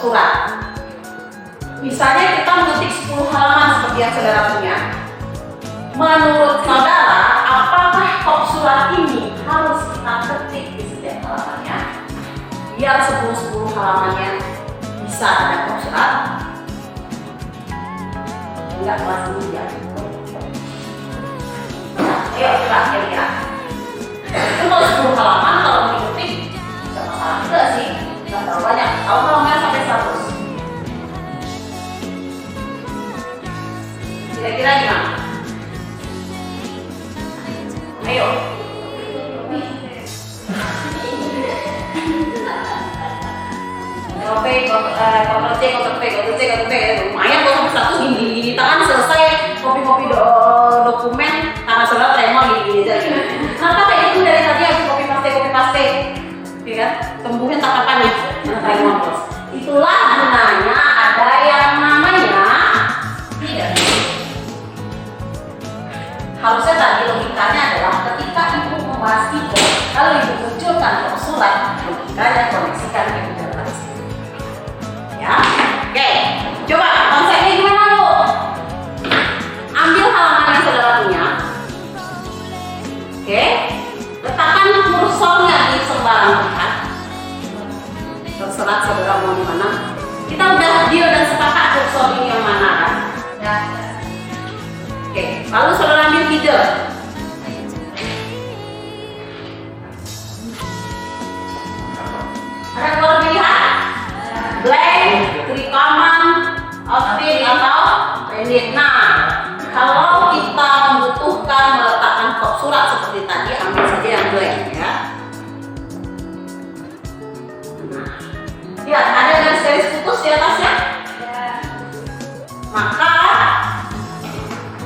surat. Misalnya kita mengetik 10 halaman seperti yang saudara punya. Menurut saudara, apakah kop surat ini harus kita ketik di setiap halamannya? Biar 10 halamannya bisa ada kop surat? Enggak, pasti ya. Ayo coba kira-kira. Itu kalau 10 halaman kalau diketik tidak masalah juga sih, nggak terlalu banyak. Kalau halamannya sampai 100. Kira-kira gimana? Ayo. Ctrl C, lumayan kalau sampai 100 gini tangan selesai copy dokumen karena saudara tremor gini aja. Kenapa kayak itu dari tadi aku copy paste, ya kan? Tumbuhnya tatapan nih, bos. Itulah gunanya ada yang namanya tidak. Harusnya tadi logikanya adalah ketika ibu membahas itu, lalu ibu munculkan surat, logikanya koneksikan ke database. Ya, oke. Coba konsepnya gimana lu? Ambil halaman yang saudara punya. Oke. Letakkan kursornya di sembarang tempat. Terserah saudara mau di mana. Kita udah deal dan sepakat kursor ini yang mana kan? Ya. Oke. Lalu saudara ambil header. Ada keluar pilihan? Blank, klik kanan, outfit atau pendek. Nah, kalau kita membutuhkan meletakkan kop surat seperti tadi, ambil saja yang blank ya. Nah, lihat ada garis-garis putus di atasnya. Maka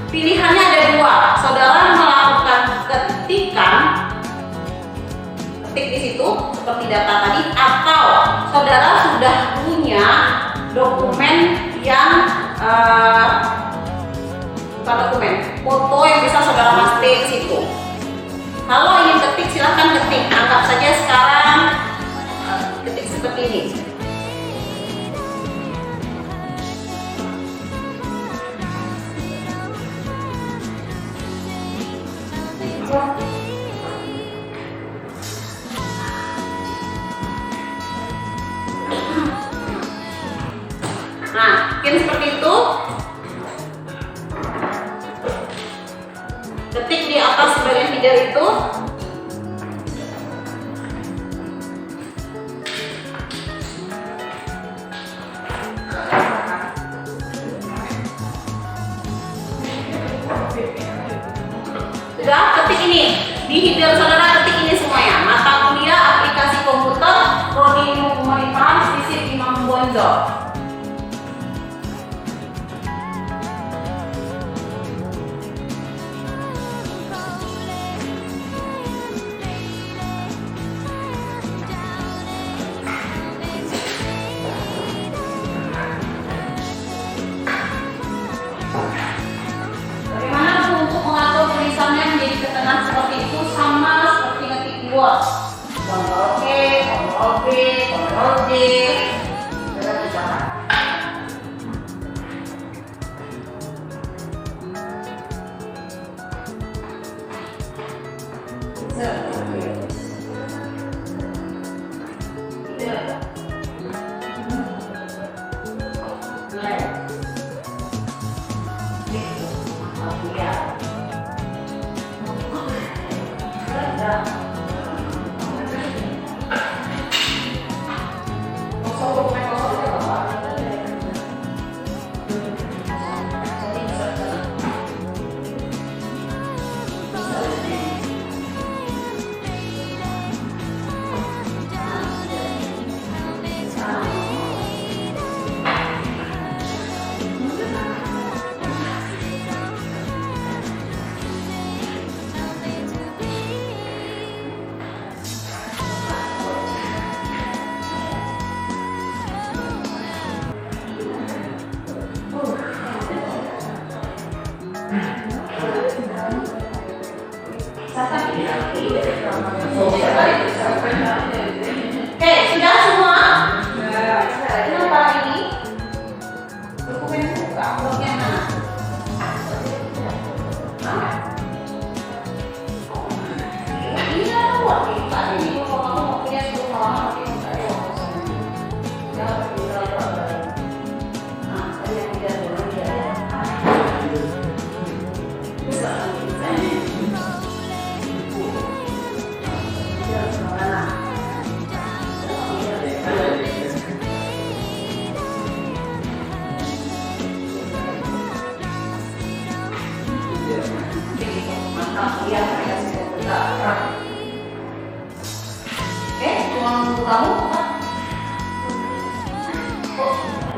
pilihannya ada dua. Saudara melakukan ketik di situ seperti data tadi, atau saudara sudah punya dokumen yang bukan dokumen, foto yang bisa saudara paste ke situ. Kalau ingin ketik silahkan ketik. Anggap saja sekarang ketik seperti ini. Nah, mungkin seperti itu. Ketik di atas bagian header itu. Sudah, ketik ini. Di header saudara ketik ini semuanya. Mata kuliah, aplikasi komputer, prodi pemerintahan, sisip Imam Bonjol. Seperti itu sama seperti ngetik di Word. Ctrl C, Ctrl V, Ctrl D. Sudah bicara.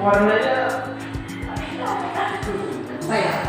warnanya saya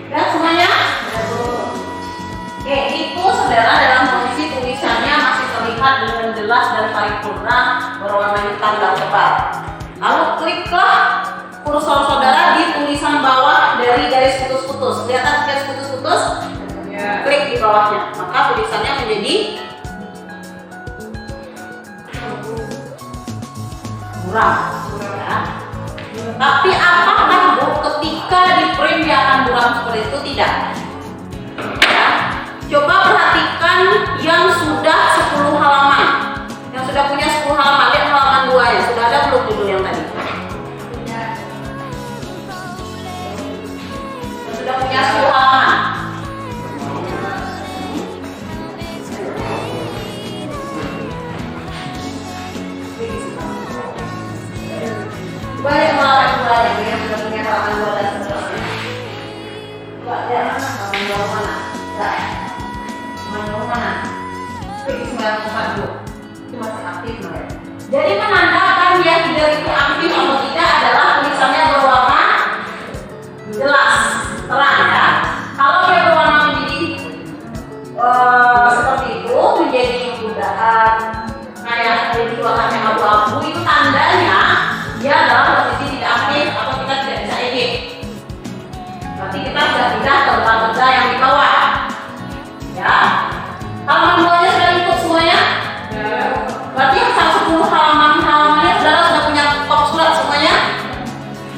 dan semuanya. Oke, itu saudara dalam kondisi tulisannya masih terlihat dengan jelas dan paripurna berwarna hitam dan tebal. Lalu kliklah kursor saudara di tulisan bawah dari garis putus-putus. Kelihatan garis putus-putus? Ya. Klik di bawahnya, maka tulisannya menjadi buram. Ya. Tapi apakah Bu ketika di print dia akan buram seperti itu? Tidak. Ya. Coba perhatikan yang sudah 10 halaman. Yang sudah punya 10 halaman, lihat halaman 2 ya. Sudah ada belum judul yang tadi? Yang sudah punya 10 halaman. Coba lihat halaman 2 yang sudah punya halaman 2 dan seterusnya. Coba lihat halaman 2 mana? Mana? Klik 942. Itu masih aktif ya. Jadi menandakan dia tidak itu aktif atau tidak adalah tulisannya berwarna jelas, terang ya. Kalau dia berwarna menjadi seperti itu, menjadi mudahan kayak jadi warnanya abu-abu, itu tandanya dia dalam posisi tidak aktif atau kita tidak bisa edit. Berarti kita sudah pindah ke lembaga yang di bawah. Ya, halaman 2-nya sudah ikut semuanya? Ya. Berarti yang 10 halamannya sudah punya top surat semuanya?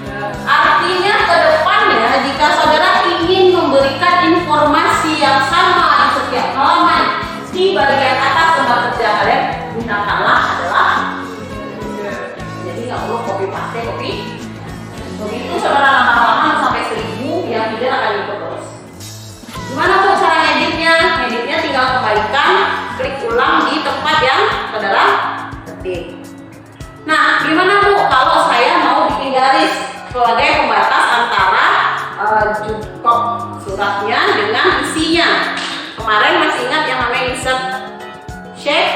Ya. Artinya ke depannya jika saudara ingin memberikan informasi yang sama di setiap halaman di bagian atas tempat kerja kalian, gunakanlah adalah jadi nggak perlu copy paste begitu saudara nambah halaman sampai 1000 yang tidak akan ikut terus. Gimana tuh cara ngeditnya? Ngeditnya tinggal kembalikan, klik ulang di tempat yang saudara ketik. Nah, gimana Bu kalau saya mau bikin garis sebagai pembatas antara judul suratnya dengan isinya? Kemarin masih ingat yang namanya insert shape?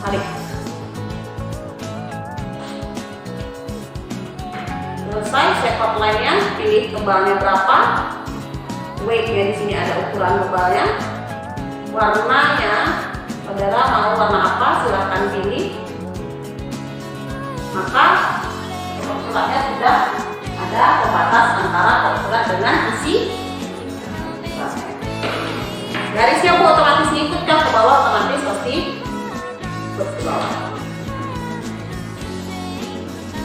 Balik. Selesai shape outline-nya, pilih tebalnya berapa, weight-nya di sini ada ukuran tebalnya, warnanya, saudara mau warna apa silahkan pilih. Maka suratnya sudah ada pembatas antara surat dengan isi. Garisnya Bu otomatis ngikutkan ke bawah, otomatis pasti ke bawah.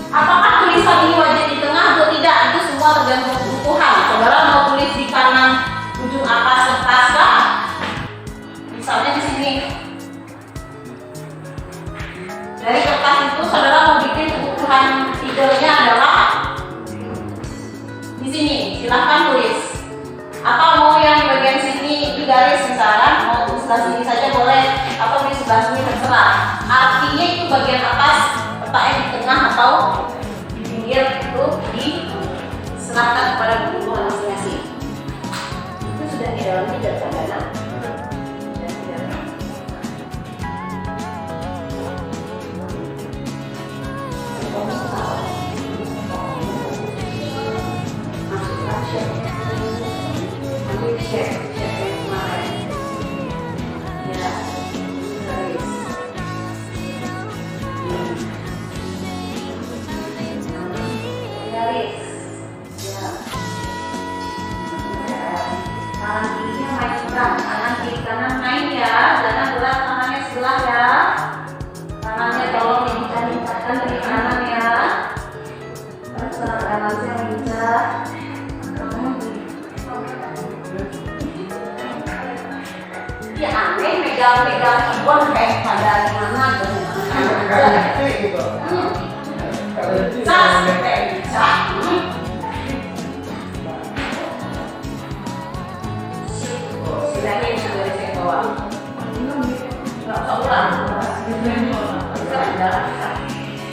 Apakah tulisan ini wajib di tengah atau tidak? Itu semua tergantung kebutuhan. Saudara mau tulis di kanan ujung atas kertas kah? sebelah sini saja boleh atau di sebelah sini terserah. Artinya itu bagian atas letaknya di tengah atau di pinggir itu diserahkan kepada guru masing-masing. Itu sudah di dalam tidak sadar. Kanan kiri kanan main ya, jangan berat tangannya sebelah ya. Tangannya tolong diincar-incarkan dari kanan ya. Terus kanan saya incar. Ya aneh megang-megang keyboard kayak pada gimana gitu. Sampai bisa. Ini sudah saya bawa. Nggak usah ulang.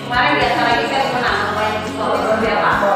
Kemarin biasa lagi saya menang main story seperti apa?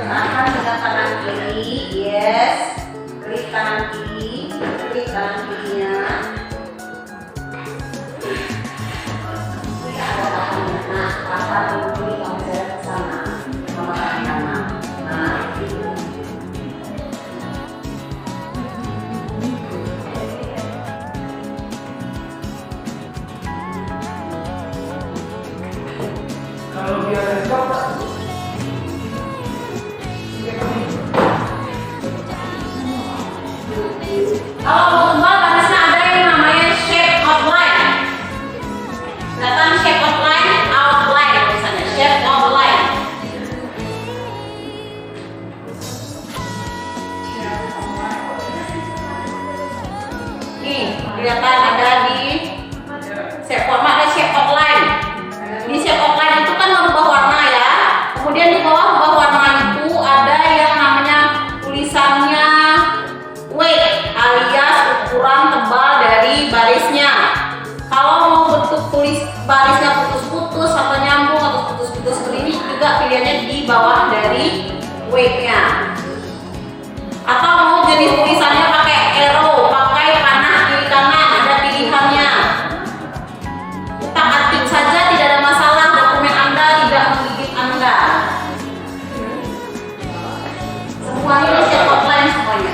Akan dengan kanan kiri, yes. Klik kanan kiri, klik kanan kirinya. Nah, apa dulu kamu saya ke sana, sama kanan. Nah, kalau biar stop. Kalau mau kembal batasnya ada yang namanya shape outline. Kelihatan shape outline misalnya shape outline. Nih kelihatan ada di shape format ada shape outline. Di shape outline itu kan merubah warna ya. Kemudian di bawah warna itu ada yang namanya tulisannya weight alias ukuran tebal dari barisnya. Kalau mau bentuk tulis barisnya putus-putus atau nyambung atau putus-putus seperti ini juga pilihannya di bawah dari weight-nya. Atau mau jenis tulisannya pakai arrow, pakai panah kiri kanan, ada pilihannya. Utak-atik saja tidak ada masalah, dokumen Anda tidak menggigit Anda. Semuanya ini shape outline semuanya.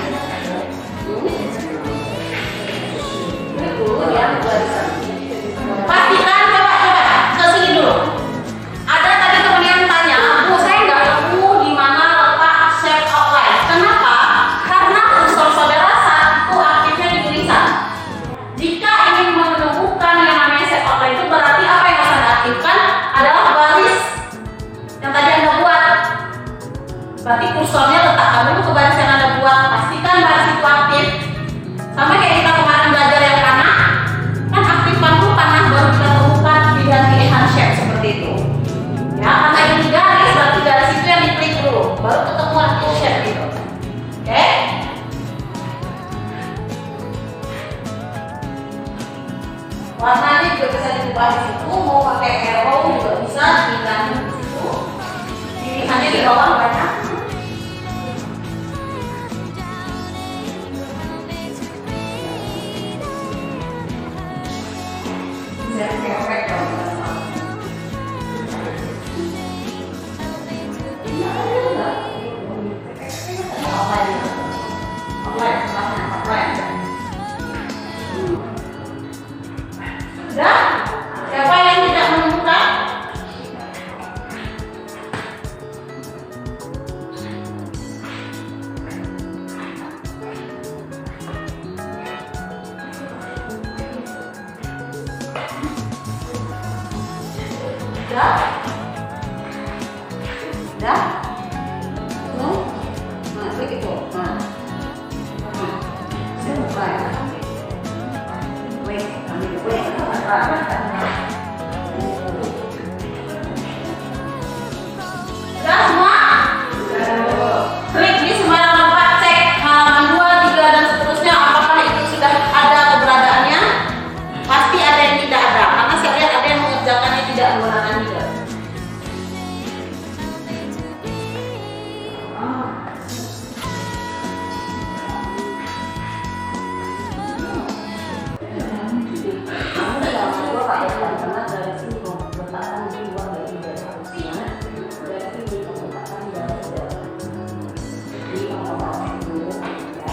Pastikan coba ke sini dulu. Ada tadi teman yang tanya, Bu saya nggak tahu di mana letak shape outline. Kenapa? Karena kursor saudara satu aktifnya di tulisan. Jika ingin menemukan yang namanya shape outline itu berarti apa yang harus Anda aktifkan adalah baris yang tadi Anda buat. Berarti kursornya letakkan dulu ke baris yang Anda buat. Pastikan baris itu aktif. Sama kayak kita kemarin belajar yang panah, kan aktifkan dulu panah baru kita temukan pilihan shape seperti itu. Ya, karena ini garis, berarti garis itu yang diklik dulu, baru ketemu tool shape gitu. Oke? Warnanya juga bisa diubah di situ, mau pakai arrow juga bisa, diganti di situ. Pilihannya di bawah banyak. Sudah? Siapa yang tidak menemukan? Udah? Udah? No? Nah, klik itu. Nah. Saya mau try. Wait, ambil wait. Udah semua? Klik di sembarang tempat, cek halaman 2, 3 dan seterusnya apakah itu sudah ada keberadaannya. Pasti ada yang tidak ada, karena saya lihat ada yang mengerjakannya tidak menggunakan header. Karena dari sini letakkan di luar dari header harusnya. Dari sini letakkan di dalam header. Jadi kalau mau dulu, ya,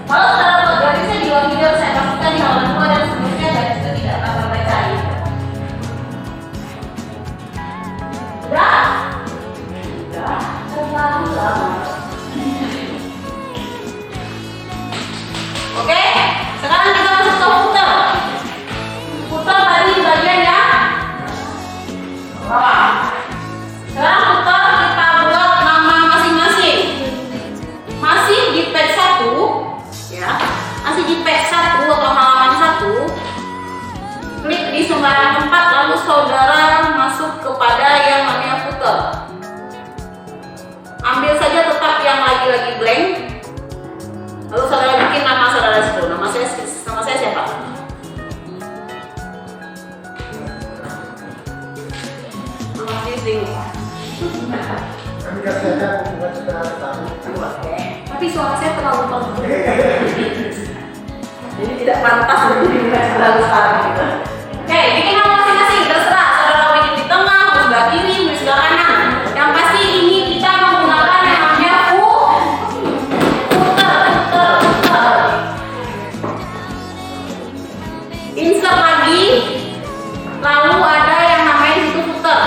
kalau secara garisnya di luar header saya masukkan di halaman 2 dan seterusnya garis itu tidak akan terbaca. Udah? Udah? Terlalu lama. Oke, sekarang kita masuk ke footer. Footer tadi bagian yang bawah. Sekarang footer kita buat nama masing-masing. Masih di page 1, ya. Masih di page 1 atau halaman 1. Klik di sembarang tempat lalu saudara masuk kepada yang namanya footer. Ambil saja tetap yang lagi-lagi blank. Lalu saudara bikin nama saudara situ. Nama saya siapa? Nama saya Sri. Kami kasih aja bukan saudara tahu. Oke. Tapi suara saya terlalu bagus. Jadi tidak pantas untuk saudara sekarang gitu. Oke, bikin nama masing-masing. Terserah saudara mau bikin di tengah, mau sebelah kiri, mau sebelah kanan. Yang pasti ini kita menggunakan yang namanya footer. Insert lagi, lalu ada yang namanya itu footer.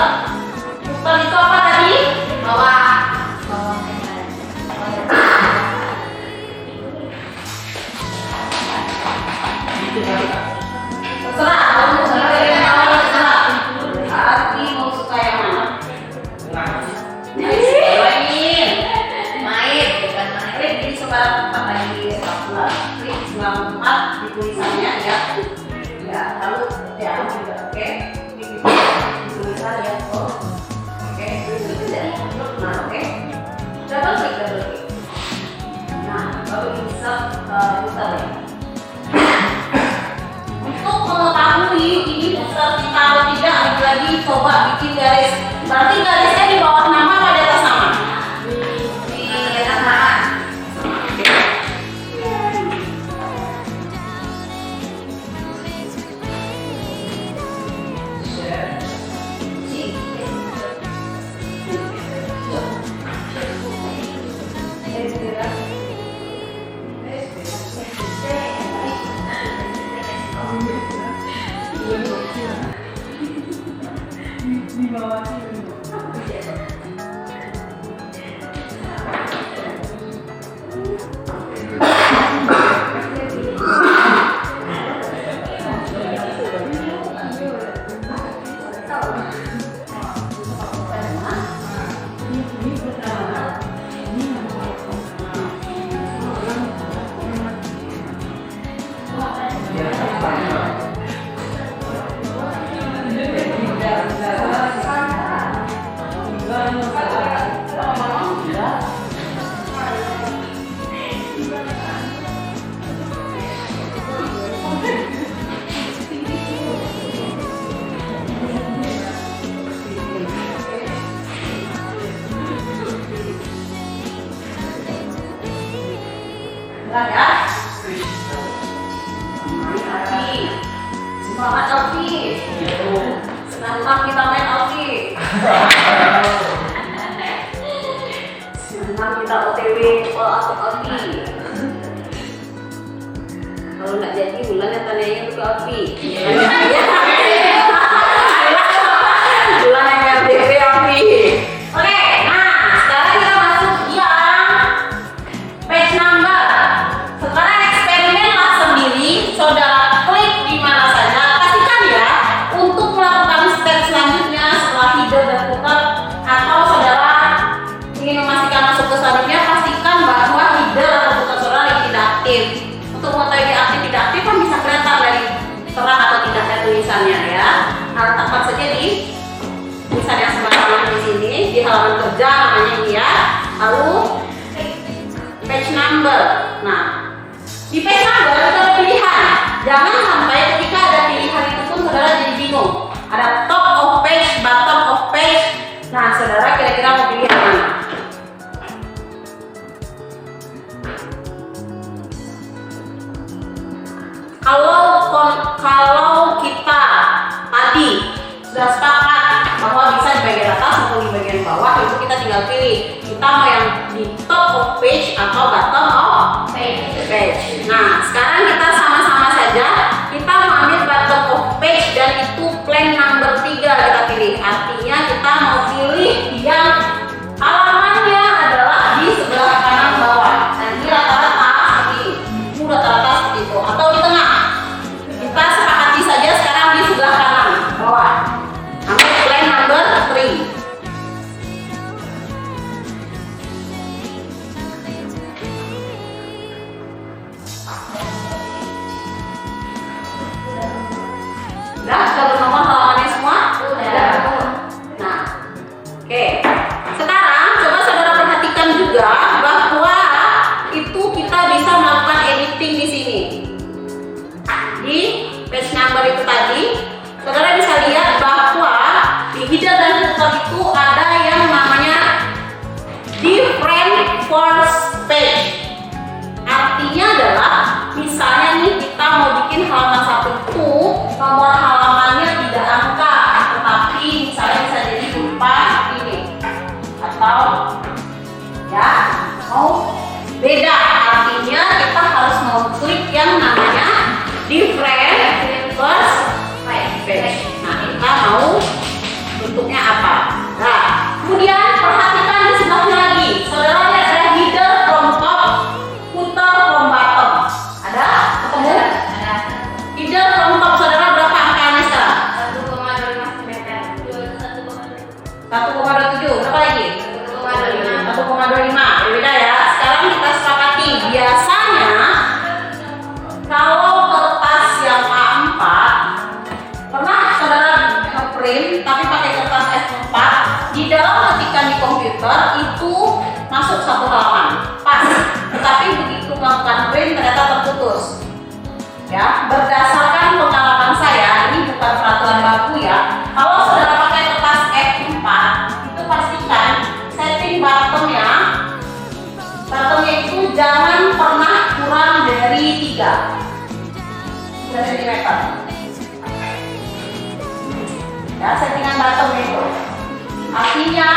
Footer itu apa tadi? Bawah. Terserah, kamu suka yang mana terserah. Hati mau suka yang mana? Main, bukan main. Klik di sembarang tempat lagi. Klik sembarang tempat di tulisannya ya. Ya, lalu ya juga, oke. Klik di tulisan ya. Oh, oke. Nah, oke. Double klik. Nah, baru insert footer ya. Untuk mengetahui ini footer kita atau tidak, lagi coba bikin garis. Berarti garisnya di bawah nama atau di atas nama? Di atas nama. Berat ya? Semangat Alfi. Senang kita main Alfi. Senang kita OTW atau Alfi. Kalau nggak jadi bulan ya tanyanya ke Alfi. Bulan yang OTW Alfi. Oke, nah ya. Nah, letakkan saja di tulisan yang sebelah kanan di sini, di halaman kerja namanya ini ya. Lalu page number. Nah, di page number itu ada pilihan. Jangan sampai ketika ada pilihan itu pun saudara jadi bingung. Ada top of page, bottom of page. Nah, saudara kira-kira mau pilih yang mana? Kalau kita tadi sudah sepakat bahwa bisa di bagian atas maupun di bagian bawah, itu kita tinggal pilih kita mau yang di top of page atau bottom of page. Nah, sekarang kita sama-sama saja kita mengambil bottom of page dan itu plank number 3 kita pilih. Artinya kita mau pilih yang halamannya adalah di sebelah kanan bawah. Dan ini rata-rata seperti ini, rata-rata seperti itu atau di tengah. Kita sepakati saja sekarang di sebelah kanan bawah. Ambil plank number 3. Sudah bernomor halamannya semua? Sudah. Nah, oke. Sekarang coba saudara perhatikan juga bahwa itu kita bisa melakukan editing di sini. Di page number itu tadi, saudara bisa lihat bahwa di header dan footer itu ada yang namanya different first page. Artinya adalah misalnya nih kita mau bikin halaman 1 itu nomor halamannya tidak angka, tetapi misalnya bisa jadi berupa ini atau ya mau beda. Artinya kita harus mau klik yang namanya different first page. Nah, kita mau bentuknya apa? Nah, kemudian perhatikan di sebelahnya lagi. Saudara lihat ada header from top, footer from bottom. Ada? Ketemu? Ada. Header from top saudara berapa angkanya sekarang? 1,25 cm. 1,27. Berapa lagi? 1,25. Berbeda ya. Sekarang kita sepakati. Biasanya kalau kertas yang A4 pernah saudara ngeprint tapi pakai kertas F4, di dalam ketikan di komputer itu masuk 1 halaman pas, tetapi begitu melakukan print ternyata terputus. Ya, berdasarkan pengalaman saya, ini bukan peraturan baku ya. Kalau saudara pakai kertas F4, itu pastikan setting bottomnya itu jangan pernah kurang dari 3 cm. Ya, settingan bottom itu. Artinya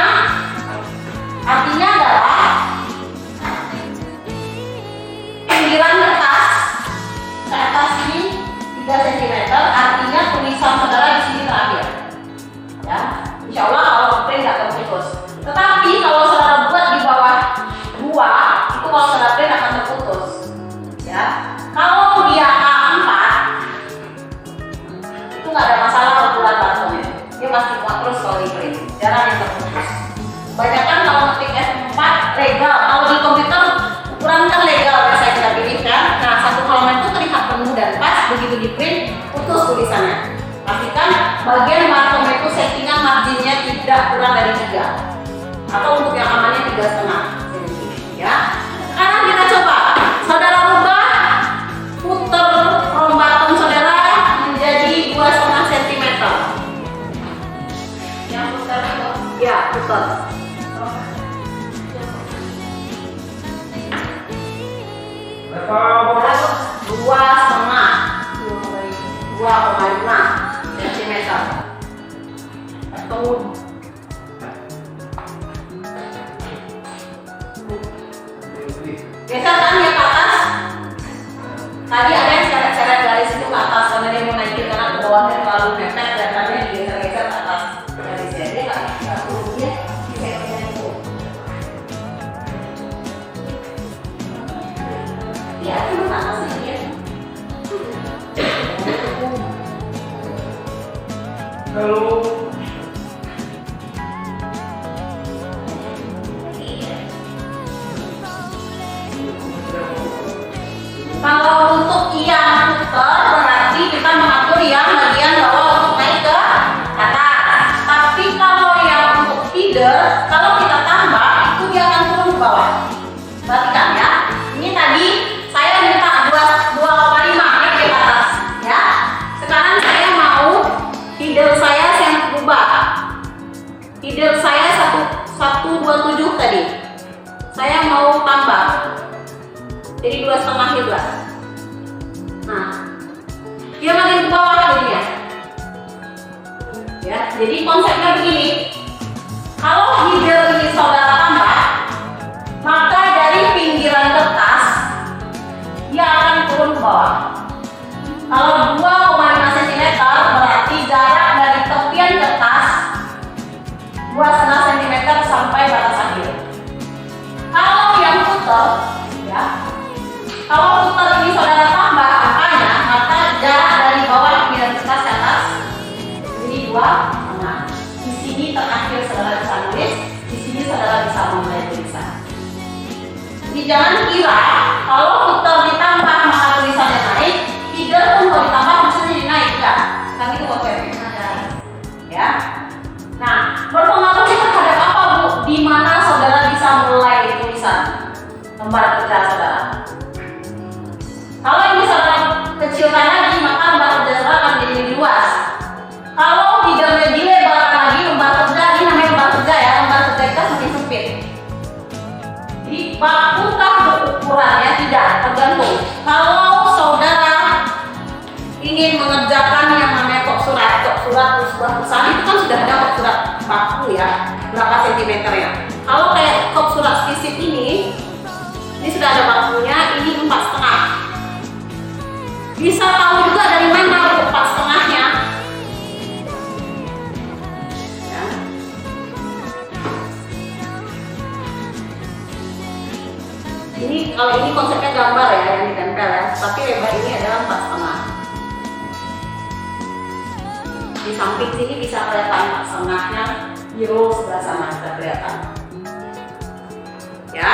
adalah pinggiran kertas ke atas ini 3 cm. Artinya tulisan saudara di sini terakhir. Ya, insya Allah kalau print nggak terputus. Tetapi kalau saudara buat di bawah 2, itu kalau saudara print akan terputus. Ya, kalau dia A4 itu nggak ada masalah ukuran bottomnya. Dia pasti kuat terus kalau di print, jarang yang terputus. Kebanyakan kalau ngetik F4 legal, kalau di komputer ukuran kan legal biasanya kita pilih kan. Nah, 1 halaman itu terlihat penuh dan pas, begitu di print putus tulisannya. Pastikan bagian bottom itu settingan marginnya tidak kurang dari 3, atau untuk yang amannya 3,5 cm. Ya. Sekarang kita coba saudara rubah footer from bottom saudara menjadi 2,5 cm. Yang footer itu? Ya, footer. Berapa? 2,5 cm. Atau geser kan ya ke atas. Tadi ada yang seret-seret garis itu ke atas karena dia mau naikin, karena ke bawahnya terlalu mepet dan tadi digeser-geser ke atas garisnya. Dia nggak perlu dia gesernya itu. Ya, cuma ke atas aja. Halo. Kalau untuk yang footer berarti kita mengatur yang bagian bawah untuk naik Header saya berubah. Header saya 127 tadi. Saya mau tambah. Jadi 2,5 juga. Nah, dia makin ke bawah jadinya. Ya, jadi konsepnya begini. Kalau header ini saudara tambah, maka dari pinggiran kertas dia akan turun ke bawah. Kalau 2,5 cm berarti jarak dari tepian kertas 2,5 cm sampai batas akhir. Kalau yang footer, ya, kalau footer ini saudara tambah angkanya, maka jarak dari bawah pinggiran kertas ke atas jadi 2,5. Di sini terakhir saudara bisa nulis, di sini saudara bisa memulai tulisan. Jadi jangan kira kalau footer ditambah maka tulisannya naik, header pun kalau ditambah tulisannya jadi naik, enggak. Kan itu konsepnya. Ya. Nah, berpengaruh terhadap apa Bu? Di mana saudara bisa mulai tulisan lembar kerja saudara? Kalau ini saudara kecilkan lagi, maka lembar kerja saudara akan jadi lebih luas. Kalau headernya dilebarkan lagi, lembar kerja ini namanya lembar kerja ya, lembar kerja kita semakin sempit. Jadi bakukah berukurannya? Tidak, tergantung. Kalau saudara ingin mengerjakan yang namanya kop surat sebuah perusahaan itu kan sudah ada kop surat baku ya, berapa sentimeternya. Kalau kayak kop surat sisip ini sudah ada bakunya, ini 4,5. Bisa tahu juga dari mana 4,5-nya. Ya. Ini kalau ini konsepnya gambar ya yang ditempel ya, tapi lebar ini adalah 4,5. Di samping sini bisa kelihatan 4,5-nya, biru sebelah sana bisa kelihatan. Ya.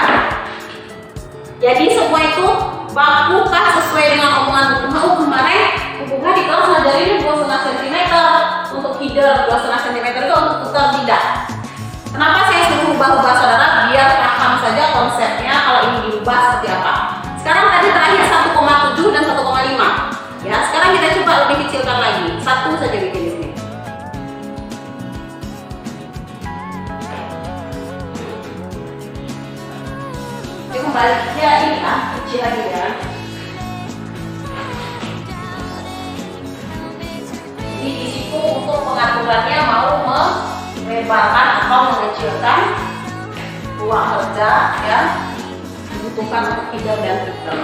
Jadi semua itu bakukah sesuai dengan omongan Bu Bunga? Kemarin Bu Bunga di kelas ngajarin 2,5 cm untuk header, 2,5 cm itu untuk footer tidak. Kenapa saya suruh ubah-ubah saudara? Biar paham saja konsepnya kalau ini diubah seperti apa. Sekarang tadi terakhir 1,7 dan 1,5. Ya, sekarang kita coba lebih kecilkan lagi. Satu saja bikin di sini. Oke, kembali ya ini kan kecil lagi ya. Jadi di situ untuk pengaturannya mau melebarkan atau mengecilkan ruang kerja ya, dibutuhkan untuk header dan footer.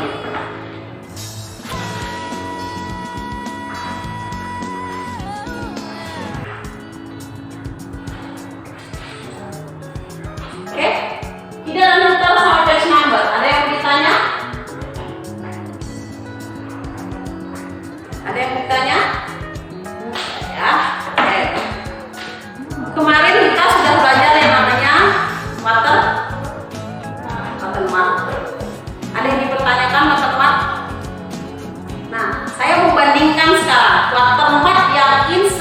Oke, header dan footer sama page number. Ada yang mau ditanya? Ada yang mau ditanya? Ya, oke. Kemarin kita sudah belajar yang namanya watermark. Ada yang dipertanyakan watermark? Nah, saya mau bandingkan sekarang. Watermark yakin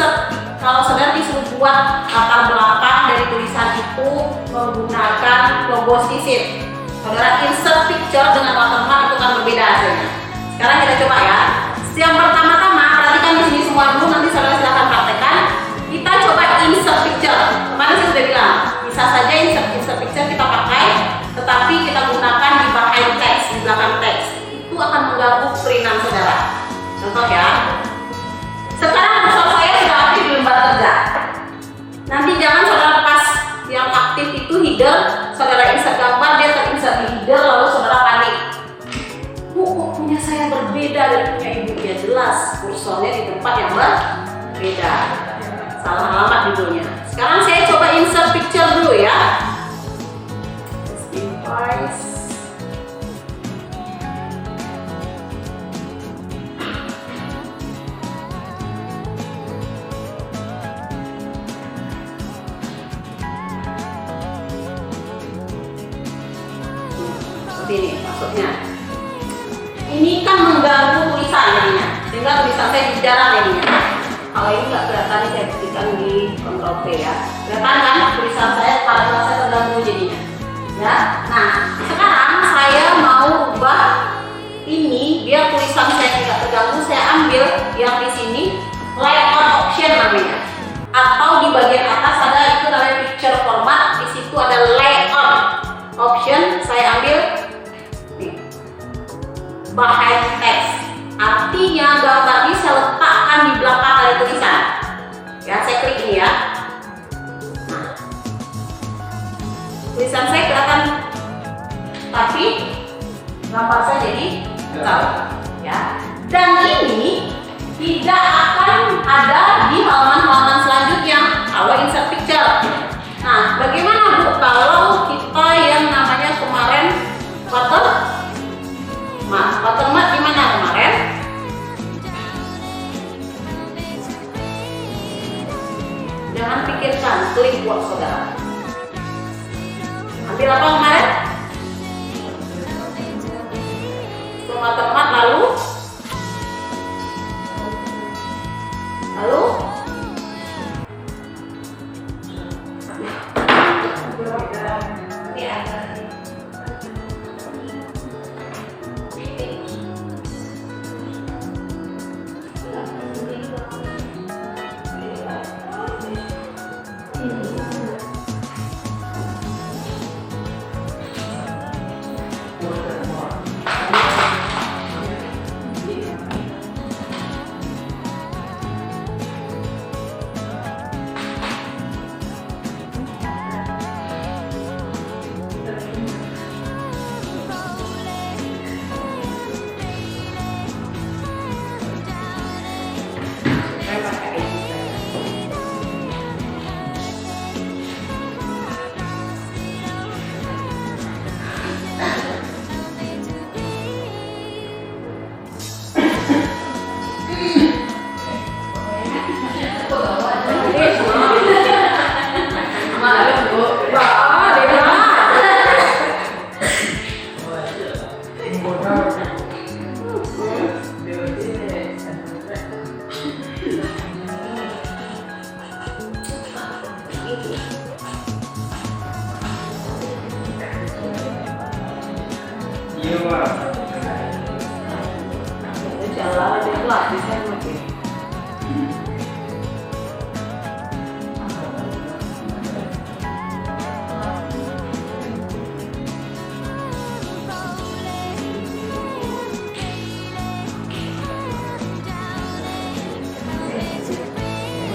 kalau saudara disuruh buat latar belakang dari tulisan itu menggunakan logo sisip. Saudara insert picture dengan watermark itu akan berbeda hasilnya. Sekarang kita coba ya. Yang pertama-tama, perhatikan di sini semua dulu, nanti saudara silahkan praktekkan. Kita coba insert picture. Kemarin saya sudah bilang, bisa saja insert picture kita pakai, tetapi kita gunakan di bagian teks, di belakang teks. Itu akan mengganggu peringan saudara. Contoh ya. Sekarang kursor saya sudah aktif di lembar kerja. Nanti jangan saudara pas yang aktif itu header, saudara insert gambar, dia terinsert di header, lalu saudara panik. Kok punya saya berbeda dari punya ibu? Ya jelas, kursornya di tempat yang berbeda. Salah alamat judulnya. Sekarang saya coba insert picture dulu ya. Device. Seperti ini maksudnya. Ini kan mengganggu tulisan jadinya, sehingga tulisan saya jarang jadinya. Kalau ini nggak kelihatan, saya buktikan di Ctrl P ya. Kelihatan kan tulisan saya, paragraf saya terganggu jadinya. Ya, nah sekarang saya mau ubah ini biar tulisan saya tidak terganggu. Saya ambil yang di sini layout option namanya. Kenapa saya jadi tahu? Ya. Dan ini tidak akan ada di halaman-halaman selanjutnya kalau insert picture. Nah, bagaimana Bu kalau kita yang namanya kemarin watermark di mana kemarin? Jangan pikirkan, klik buat saudara. Ambil apa kemarin? Watermark lalu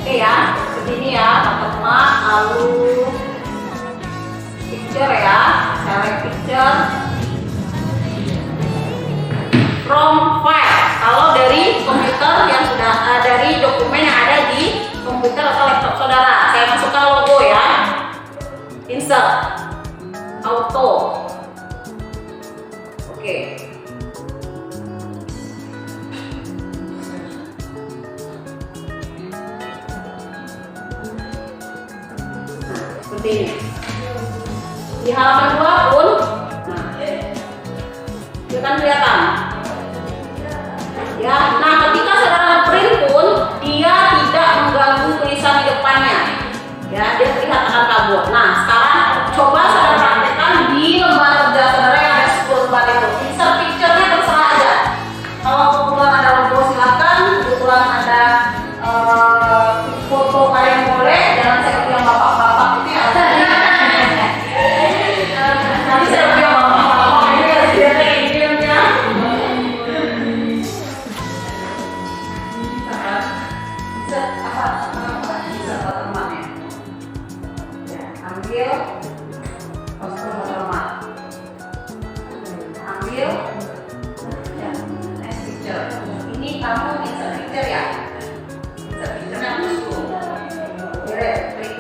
oke ya, seperti ini ya, watermark lalu picture ya, select picture from file. Kalau dari komputer yang sudah dari dokumen yang ada di komputer atau laptop saudara, saya masukkan logo ya, insert auto, oke. Seperti ini. Di halaman 2 pun, itu kan kelihatan. Ya, nah ketika saudara print pun dia tidak mengganggu tulisan di depannya. Ya, dia terlihat akan kabur. Nah, sekarang coba saudara praktekkan di lembar kerja saudara yang ada 10 lembar itu. Insert picture-nya terserah aja. Kalau kebetulan ada logo silakan, kebetulan ada foto kalian boleh, jangan seperti yang bapak-bapak itu ya. Nanti seperti yang bapak-bapak ini harus dia ambil kostum watermark, ambil ya, next picture. Ini kamu insert picture ya, insert picture yang kostum, beres, klik,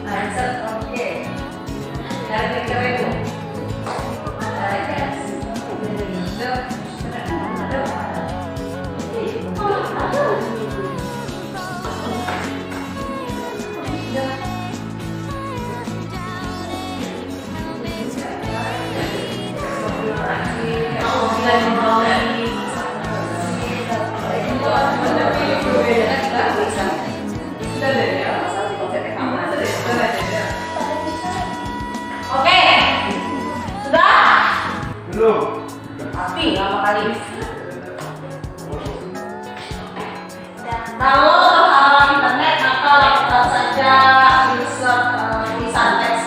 nah insert, oke, dari picture itu. Oke, sudah? Belum. Pasti lama kali. Kalau terhalang internet maka lakukan saja insert tulisan teks.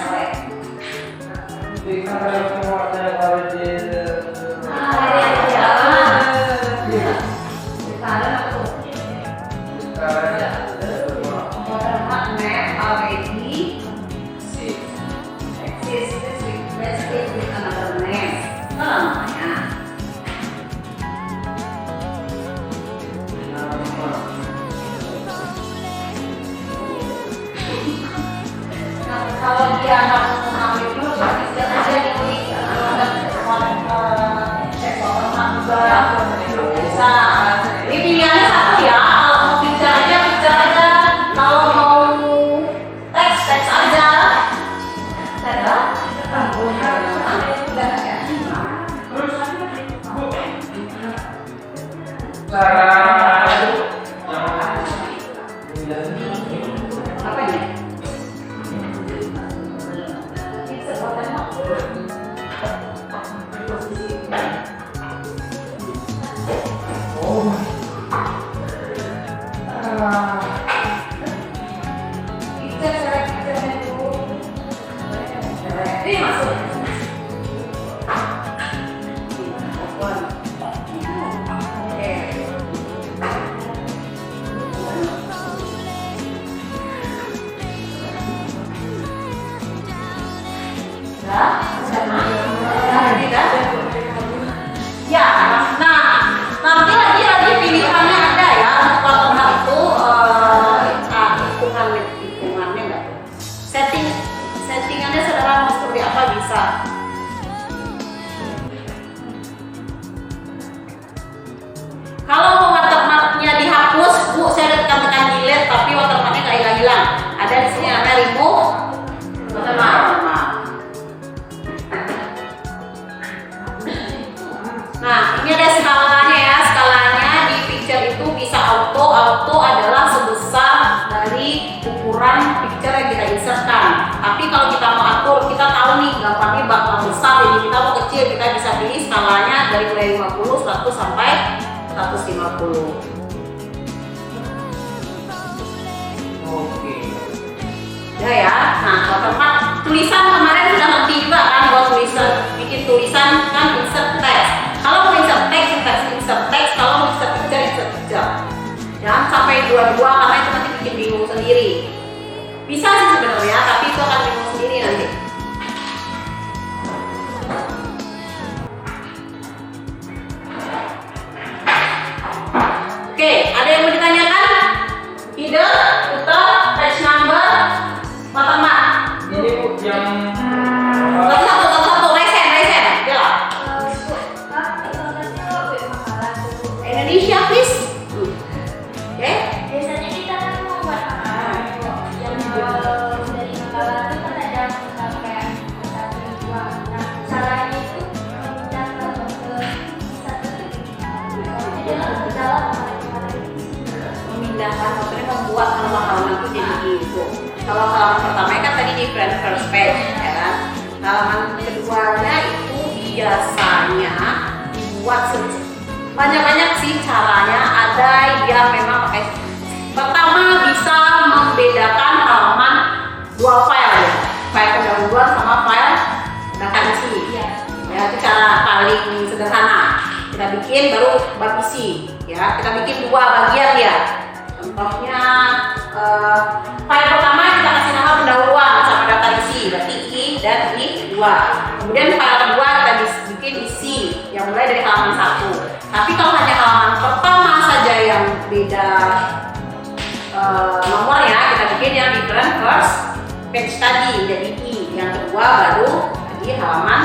cara Apa ini? Oh. Ini masuk. Ya, nah nanti lagi pilihannya ada ya untuk watermark itu hitungannya enggak? Settingannya saudara mau seperti apa bisa? Kalau mau watermarknya dihapus, Bu, saya tekan delete tapi watermarknya nggak hilang-hilang. Ada di sini ada remove watermark. Nah, ini ada skalanya ya. Skalanya di picture itu bisa auto. Auto adalah sebesar dari ukuran picture yang kita insertkan. Tapi kalau kita mau atur, kita tahu nih gambarnya bakal besar, jadi kita mau kecil, kita bisa pilih skalanya dari mulai 50, 100 sampai 150. oke. Ya. Nah, watermark tulisan kemarin sudah ngerti juga kan buat tulisan, bikin tulisan kan insert text. Kalau mau insert text, kalau mau insert picture. Jangan sampai dua-dua karena itu nanti bikin bingung sendiri. Bisa sih sebenarnya, tapi itu akan bingung sendiri nanti. Oke, ada yang mau ditanyakan? Header, footer, page number, watermark. Ini Bu yang Satu, resen, ya. Indonesia, please. Oke. Biasanya kita kan membuat makanan yang dari makanan itu kan ada kayak satu dua. Nah caranya itu memindahkan ke satu jadi ke dalam makanan Memindahkan, maksudnya membuat halaman itu jadi gitu. Kalau halaman pertama kan tadi di first page, ya kan. Halaman keduanya itu biasanya dibuat banyak-banyak sih caranya. Ada yang memang pakai. Pertama bisa membedakan halaman dua file ya, file pendahuluan sama file daftar isi. Ya, itu cara paling sederhana. Kita bikin baru bab isi. Ya, kita bikin dua bagian ya. Contohnya file pertama kita kasih nama pendahuluan sama daftar isi, berarti I dan I2. Kemudian file kedua kita bikin isi yang mulai dari halaman 1. Tapi kalau hanya halaman pertama saja yang beda nomornya, kita bikin yang different first page tadi, jadi I. Yang kedua baru di halaman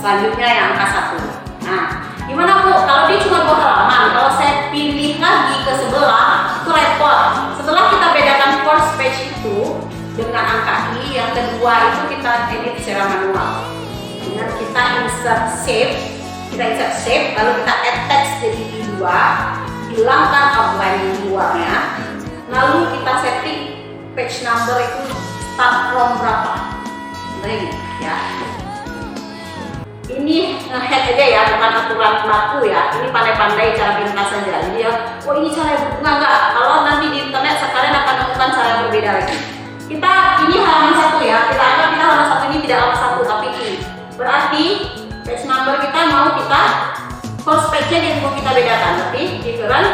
selanjutnya yang angka 1. Nah, gimana Bu? Kalau dia cuma 2 halaman, kalau saya pilih lagi ke sebelah, itu repot. Setelah kita bedakan first page itu dengan angka I, yang kedua itu kita edit secara manual. Dengan kita insert shape, lalu kita add text jadi I2, hilangkan outline yang luarnya, lalu kita setting page number itu start from berapa. Ini ya. Ini nge-head aja ya, bukan aturan baku ya. Ini pandai-pandai cara pintas saja. Jadi ya, oh ini cara yang berbunga enggak? Kalau nanti di internet sekalian akan menemukan cara yang berbeda lagi. Kita ini halaman 1 ya. Kita anggap kita halaman 1 ini tidak halaman 1 tapi I. Berarti page number kita mau kita first page-nya yang mau kita bedakan. Tapi different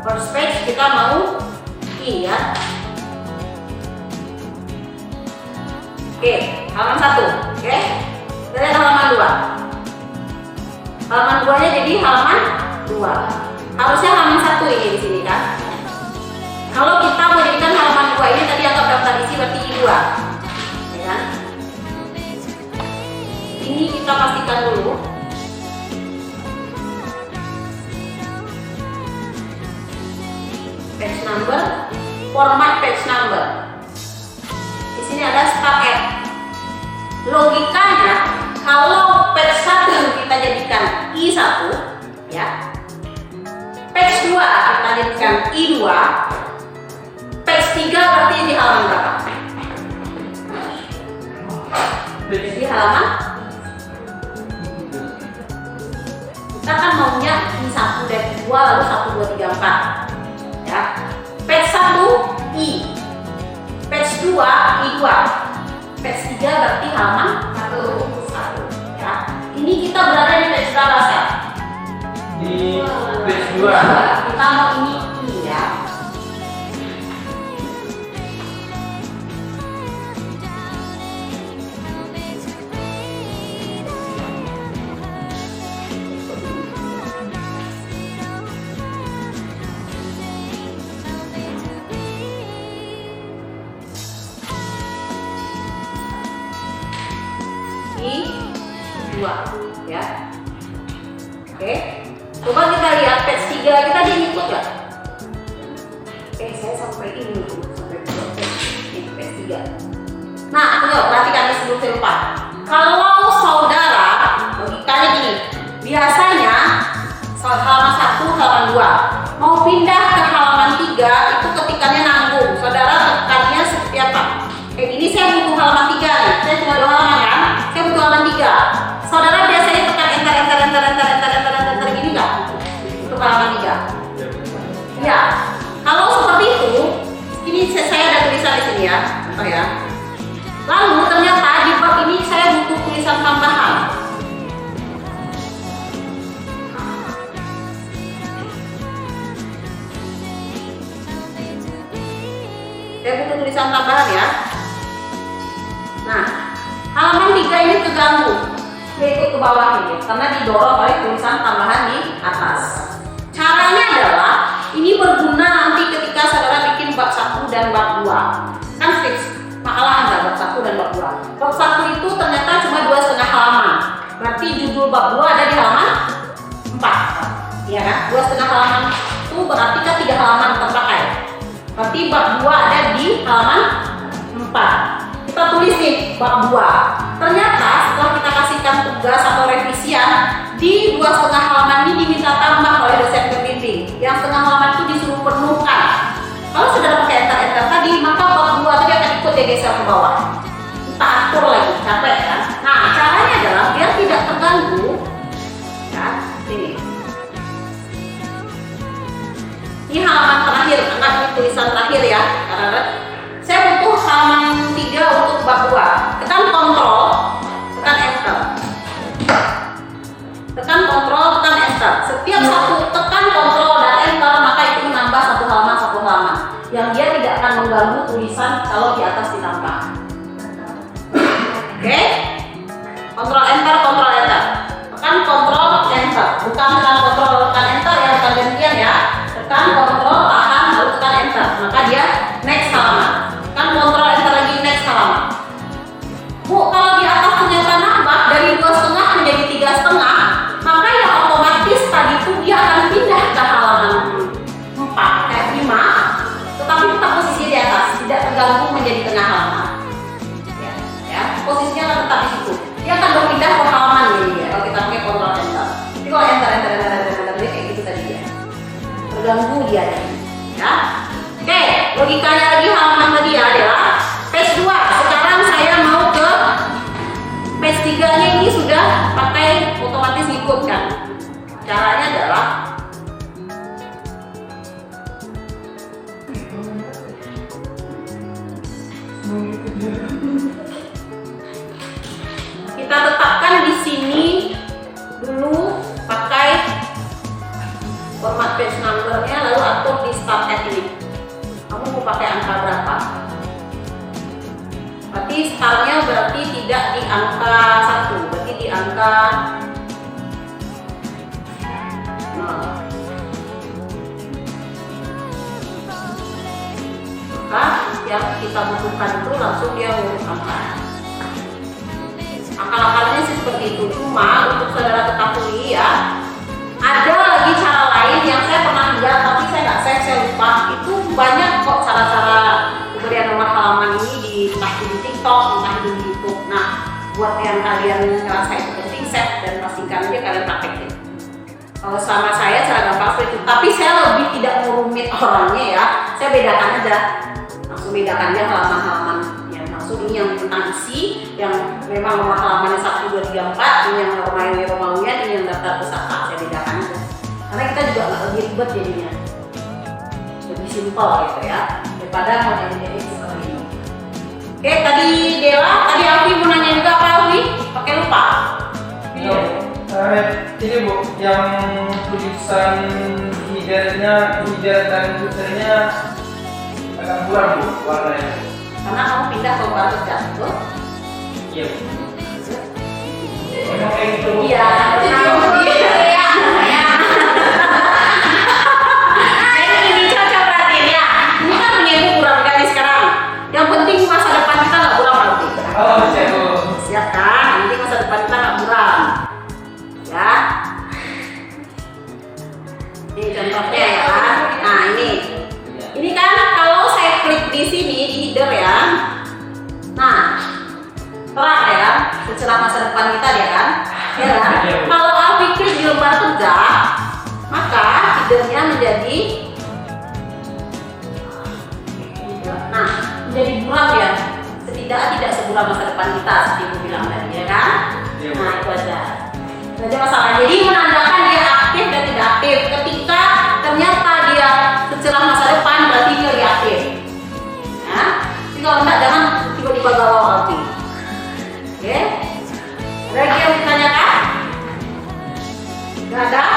first page kita mau I ya. Oke, halaman 1. Oke. Dari halaman 2. Halaman 2-nya jadi halaman 2. Harusnya halaman 1 ini di sini kan. Kalau kita mau jadikan halaman 2 ini tadi anggap daftar isi berarti I2. Ya kan? Ini kita pastikan dulu. Page number, format page number. Di sini ada start at. Logikanya kalau page 1 kita jadikan I1 ya, Page 2 kita jadikan I2. Page 3 berarti di halaman berapa? Di halaman, kita kan maunya I1 dan I2 lalu 1, 2, 3, 4 ya. Page 1 I, page 2 I2, page 3 berarti halaman 1 ya. Ini kita berada di page berapa sih? Di page 2. Kita mau ini I ya. I2 ya. Oke. Coba kita lihat page 3 kita dia ngikut nggak? Saya sampai ini sampai page 3. Nah, tunggu, perhatikan ini sebelum saya lupa. Kalau saudara logikanya gini, biasanya halaman 1, halaman 2 mau pindah ke halaman 3 itu ketikannya nanggung. Saudara tekannya seperti apa? Ini saya butuh halaman 3 nih. Saya cuma 2 halaman kan? Saya butuh halaman 3. Saudara biasanya tekan enter gini nggak? Untuk halaman 3. Ya. Kalau seperti itu, ini saya ada tulisan di sini ya. Contoh ya. Lalu ternyata di bab ini saya butuh tulisan tambahan. Saya butuh tulisan tambahan ya. Nah, halaman 3 ini terganggu. Dia ikut ke bawah ini karena didorong oleh tulisan tambahan di atas. Caranya adalah ini berguna nanti ketika saudara bikin bab 1 dan bab 2. Kan fix makalah ada bab 1 dan bab 2. Bab 1 itu ternyata cuma 2,5 halaman. Berarti judul bab 2 ada di halaman 4. Iya kan? 2,5 halaman itu berarti kan 3 halaman terpakai. Berarti bab 2 ada di halaman 4. Kita tulis nih bab 2. Ternyata setelah kita kasihkan tugas atau revisian di 2,5 halaman ini diminta tambah oleh dosen pembimbing. Yang setengah halaman itu disuruh penuhkan. Kalau sudah pakai enter tadi, maka bab 2 tadi akan ikut geser ke bawah. Kita atur lagi, capek kan? Nah, caranya adalah biar tidak terganggu. Ya, ini. Ini halaman terakhir, angkat tulisan terakhir ya. Karena saya butuh halaman 3 untuk bab 2. Tekan kontrol, tekan enter. Tekan kontrol, tekan enter. Setiap satu tekan kontrol dan enter, maka itu menambah 1 halaman yang dia tidak akan mengganggu tulisan kalau di atas ditambah. Oke? Kontrol enter, kontrol enter. Tekan kontrol enter. Bukan tekan kontrol tekan enter ya, bukan gantian ya. Tekan kontrol tahan lalu tekan enter. Maka dia next halaman. Tekan kontrol enter lagi next halaman. Bu, kalau di atas ternyata nambah dari 2,5 menjadi 3,5, maka ya otomatis tadi itu dia akan pindah ke halaman 5, tetapi tetap posisinya di atas, tidak terganggu menjadi tengah halaman. Ya, posisinya akan tetap di situ. Dia akan berpindah ke halaman ini ya, kalau kita pakai kontrol enter. Jadi kalau enter kayak gitu tadi ya, terganggu dia ya. Oke, logikanya lagi halaman tadi ya adalah page 2. Sekarang saya mau ke page 3-nya ini sudah pakai otomatis ngikut kan. Caranya adalah kita tetapkan di sini dulu pakai format page number-nya, lalu atur di start at ini. Kamu mau pakai angka berapa? Berarti startnya berarti tidak di angka 1, berarti di angka 0. Maka yang kita butuhkan itu langsung dia urut angka. Akal-akalnya sih seperti itu. Cuma untuk saudara ketahui ya, ada lagi cara lain yang saya pernah lihat tapi saya lupa. Itu banyak kok cara-cara pemberian nomor halaman ini di entah di TikTok, entah di YouTube. Nah, buat yang kalian ngerasa itu penting, save dan pastikan aja kalian praktekin. Kalau sama saya cara gampang seperti itu. Tapi saya lebih tidak merumit orangnya ya. Saya bedakan aja. Langsung bedakan dia halaman-halaman yang maksud ini yang tentang isi, yang memang nomor halamannya 1, 2, 3, 4, ini yang Romawi-Romawian, ini yang daftar pusaka. Saya bedakan aja. Karena kita juga nggak lebih ribet jadinya. Lebih simpel gitu ya. Daripada model-model seperti ini. Oke, tadi Dela, tadi Alfi mau nanya juga apa Alfi? Pakai lupa. Iya. Ini Bu, yang tulisan hidarnya, hidar dan puternya agak buram Bu warnanya. Karena kamu pindah ke luar kerja, betul? Iya Bu. Emang kayak gitu Bu? Iya, iya. Jadi ini cocok perhatiin ya. Ini kan punya ibu buram kali sekarang. Yang penting masa depan kita nggak buram nanti. Oh, siap Bu. Siap kan? Yang penting masa depan kita nggak buram. Ya. Ini contohnya ya kan. Nah ini kan kalau saya klik di sini di header ya. Nah, terang ya, secerah masa depan kita ya kan. Ya kan? Kalau Alfi klik di lembar kerja, maka headernya menjadi menjadi buram ya. Setidaknya tidak seburam masa depan kita seperti ibu bilang tadi ya kan. Nah itu aja. Jadi masalah. Jadi menandakan dia aktif dan tidak aktif. Ketika ternyata dia secerah masa depan berarti dia lagi aktif. Ya. Jadi kalau enggak jangan tiba-tiba galau Alfi. Oke. Ada lagi yang ditanyakan? Gak ada?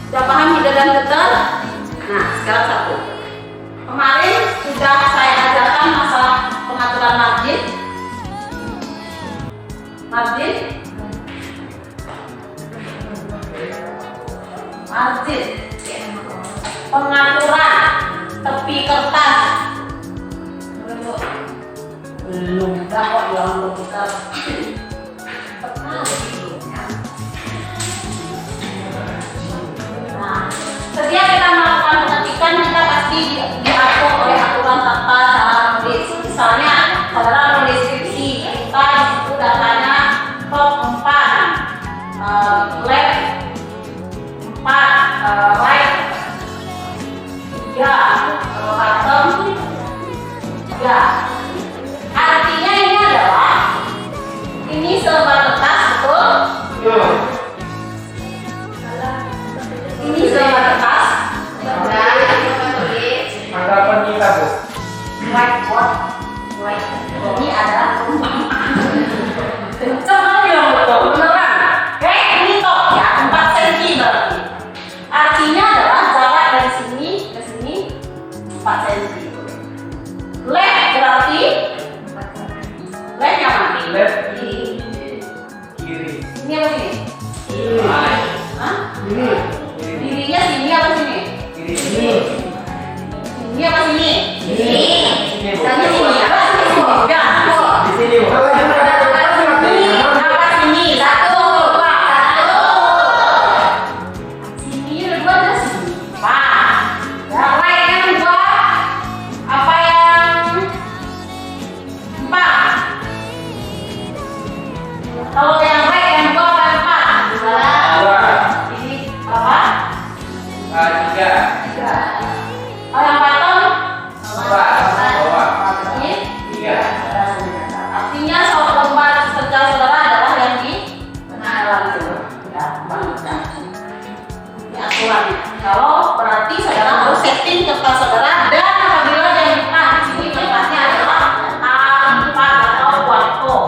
Sudah paham header dan footer? Nah sekarang satu. Kemarin sudah saya ajarkan masalah pengaturan margin. Pengaturan tepi kertas belum dah kok yang belum kita nah setiap kita melakukan pengetikan kita pasti diatur oleh aturan tata cara menulis. Misalnya saudara menulis deskripsi kita di situ datanya top 4 left 4 right 3 bottom 3. Artinya ini adalah ini selembar kertas betul? Ini selembar kertas dan Anggapan kita Bu. whiteboard. Ini ada kenceng kali yang betul beneran. Ini toh ya 4 cm berarti. Artinya adalah jarak dari sini ke sini 4 cm. Left berarti left yang mana? Left Kiri. kiri. Ini apa sini? Hah? Ini. Dirinya sini apa sini? Kiri. Ini apa sini? Sini Bu. Dan ini sini apa sini? Ya. Di sini Bu. Ini apa sini? 1, 2, 1. Sini ada 2 ada sini. Pak. Yang right yang 2. Apa yang 4? Kalau yang right yang 2 apa yang 4? 2. Ini berapa? 3. 3. Kalau yang bottom? 4. Bawah. Ini 3. artinya soal lembar kerja saudara adalah yang di dalam itu ya, baca. Ini aturannya. Kalau berarti saudara harus setting kertas saudara dan apabila yang depan di sini kertasnya adalah A4 atau Quarto,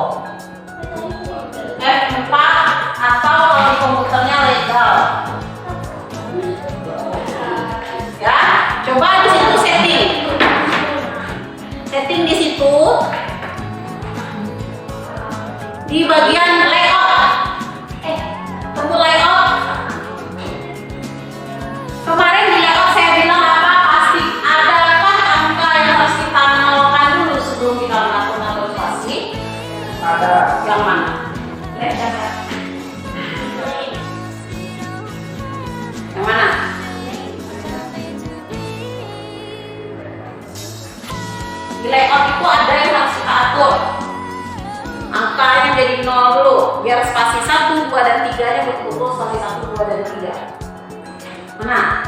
F4 atau kalau di komputernya legal. Ya, coba di situ setting di situ. Di bagian layout, tunggu layout. Kemarin di layout saya bilang apa? Pasti adakah angka yang harus kita nolkan dulu sebelum kita mengatur spasi? Ada. Yang mana? Yang mana? Di layout itu ada yang harus kita atur. Angkanya jadi 0 dulu biar spasi 1, 2, dan 3 Nah,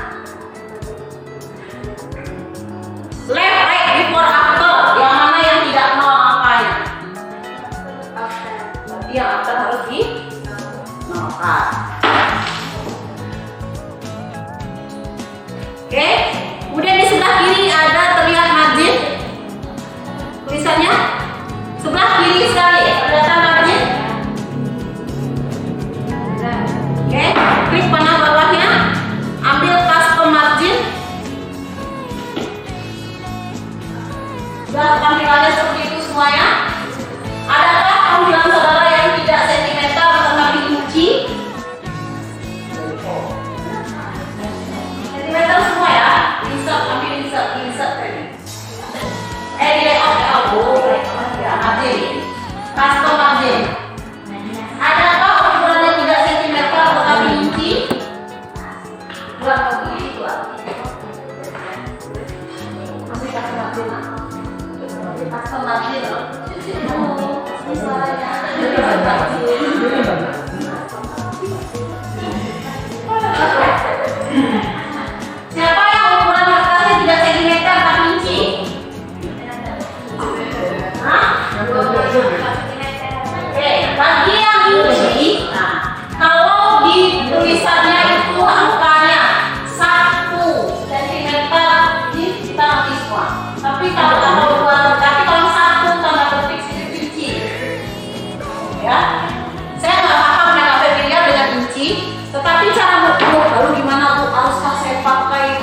left, right, before, after. Yang mana yang tidak nol angkanya? Berarti yang after harus di nolkan. Oke, kemudian di sebelah kiri ada terlihat margin. Tulisannya sebelah kiri sekali kelihatan margin. Oke, klik panel bawahnya, ambil custom margin. Sudah tampilannya seperti itu semuanya. Adakah tampilan saudara yang tidak sentimeter tetapi inci? Sentimeter semua ya. Insert, ambil insert tadi. Di layout ya, margin, custom margin. Adakah ukuran yang tidak sentimeter tetapi inci? Buat begini itu masih custom margin lah. Custom margin loh. Siapa yang ukuran kertasnya tidak sentimeter tapi inci? Hah? Oke, bagi yang inci, nah, kalau di tulisannya itu angkanya 1 cm, kita ngerti semua. Tapi kalau kalau 1 tanda petik itu inci, ya. Saya nggak paham dengan familiar dengan inci, tetapi cara mengukur lalu gimana Bu? Haruskah saya pakai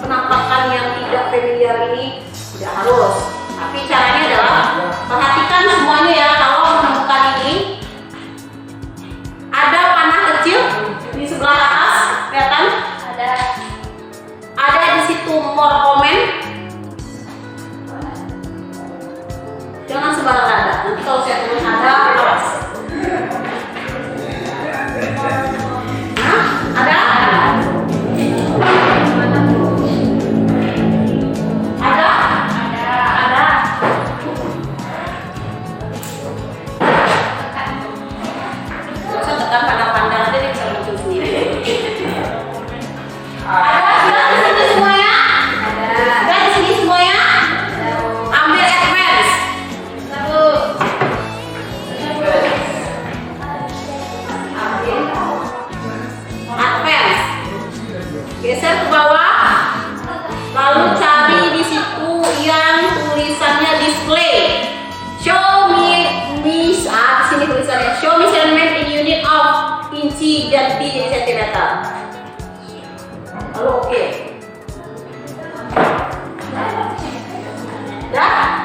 penampakan yang tidak familiar ini? Tidak harus. Tapi caranya adalah perhatikan semuanya ya. Kalau menemukan ini ada panah kecil di sebelah atas, kelihatan? Ada di situ more comment. Jangan sembarangan ada. Nanti kalau saya tulis ada, awas. Nah, ada? Saya tekan pandang-pandang aja dia bisa muncul sendiri. Ada sudah di sini semuanya? Sudah di sini semuanya? Ambil advance. Ambil advance. Geser ke bawah. Lalu cari di situ yang tulisannya display. Show me sini tulisannya show measurement in unit of inci dan di sentimeter. Lalu oke. Dah?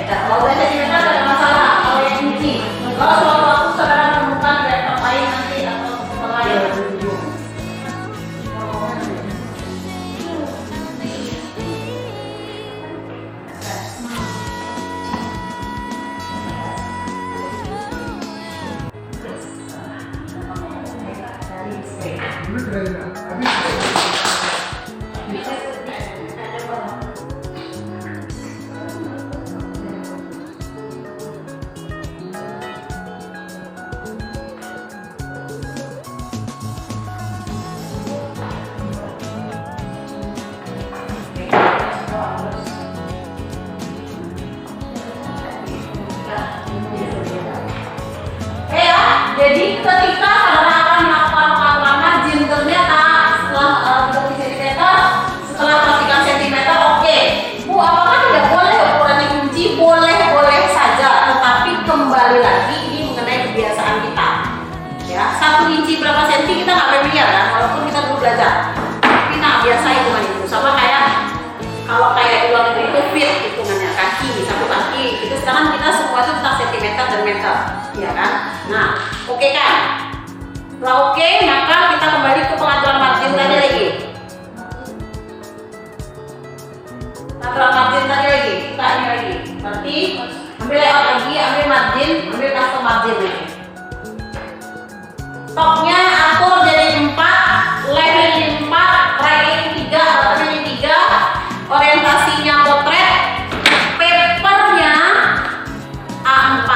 Kalau udah sentimeter ada masalah. Kalau yang inci, kalau suatu saudara menemukan di laptop lain nanti atau tempat lain. Jadi ketika saudara akan melakukan pengaturan margin, ternyata setelah 30 cm, setelah pastikan sentimeter, oke. Bu, apakah tidak boleh ukurannya inci? Boleh saja, tetapi kembali lagi ini mengenai kebiasaan kita. Ya, 1 inci berapa senti kita nggak familiar kan, walaupun kita dulu belajar. Tapi nah biasa hitungan itu sama kayak kalau kayak di luar negeri itu feet hitungannya kaki, 1 kaki. Itu sekarang kita semua itu tentang sentimeter dan meter, ya kan? Nah, oke kan? Setelah oke, maka kita kembali ke pengaturan margin tadi lagi. aturan margin tadi lagi, kita ini lagi. Berarti ambil layout lagi, ambil margin, ambil custom margin lagi. Stoknya atur jadi 4, leveling 4, trailing 3, rotasi 3, orientasinya potret, papernya A4.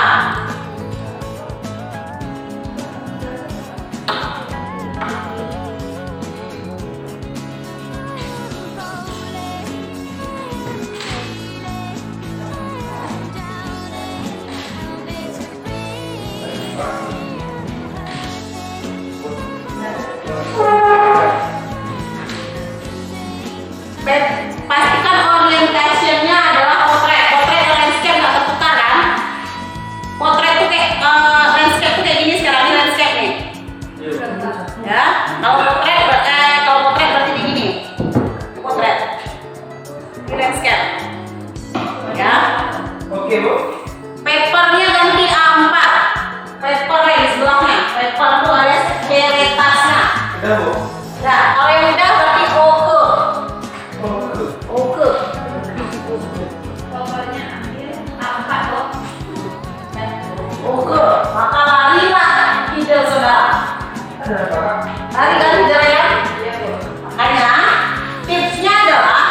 Pastikan orientationnya adalah potret. Potret dan landscape nggak tertukar kan? Potret tuh kayak landscape tuh kayak gini sekarang, ini landscape nih. Ya, kalau potret berarti di gini. Potret. Ini landscape. Ya. Oke, Bu. Papernya ganti A4. Paper di sebelahnya. Paper tuh alias kertasnya. Udah, Bu. Nah, kalau yang udah berarti oke. Oke. Pokoknya ambil A4 loh. Oke, maka larilah ide saudara. Lari kan ide ya? Makanya tipsnya adalah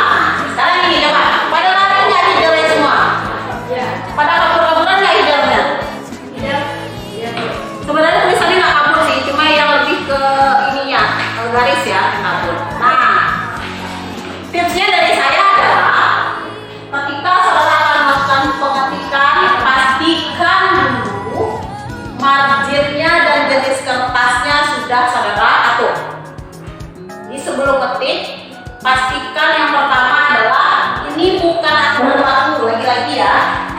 sekarang ini coba. Pada lari nggak ide semua? Pada kabur-kaburan nggak ide-nya? Sebenarnya tulisannya nggak kabur sih, cuma yang lebih ke ininya, ke garis ya, kabur. Nah, tipsnya dari saya adalah ketika saudara akan melakukan pengetikan, pastikan dulu marginnya dan jenis kertasnya sudah saudara atur. Jadi sebelum ketik, pastikan yang pertama adalah ini bukan aturan baku, lagi-lagi ya,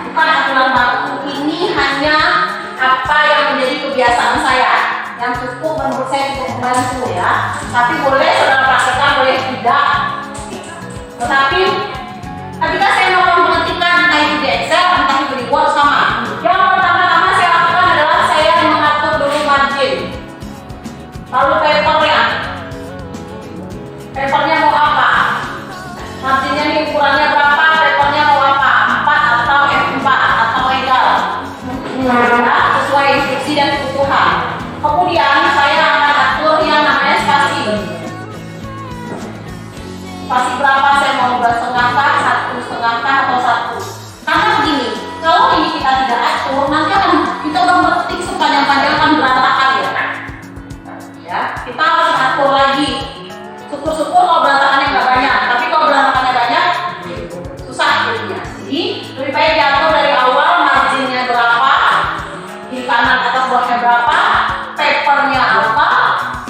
bukan aturan baku. Ini hanya apa yang menjadi kebiasaan saya, yang cukup menurut saya cukup membantu ya. Tapi boleh saudara praktekkan, boleh tidak. Tetapi ketika saya melakukan pengetikan entah itu di Excel, entah itu di Word sama. Yang pertama-tama saya lakukan adalah saya mengatur dulu margin. Lalu papernya. Papernya mau apa? Marginnya ini ukurannya berapa? Papernya mau apa? 4 atau F4 atau egal. Ya, sesuai instruksi dan kebutuhan. Kemudian saya akan atur yang namanya spasi. Spasi berapa saya mau, 2,5 kah, 1,5 kah, atau 1. Karena begini, kalau ini kita tidak atur, nanti akan kita udah mengetik sepanjang-panjang akan berantakan ya. Ya, kita harus atur lagi. Syukur-syukur kalau berantakannya nggak banyak, tapi kalau berantakannya banyak, susah jadinya. Jadi lebih baik diatur dari awal marginnya berapa, di kanan atas bawahnya berapa, papernya apa,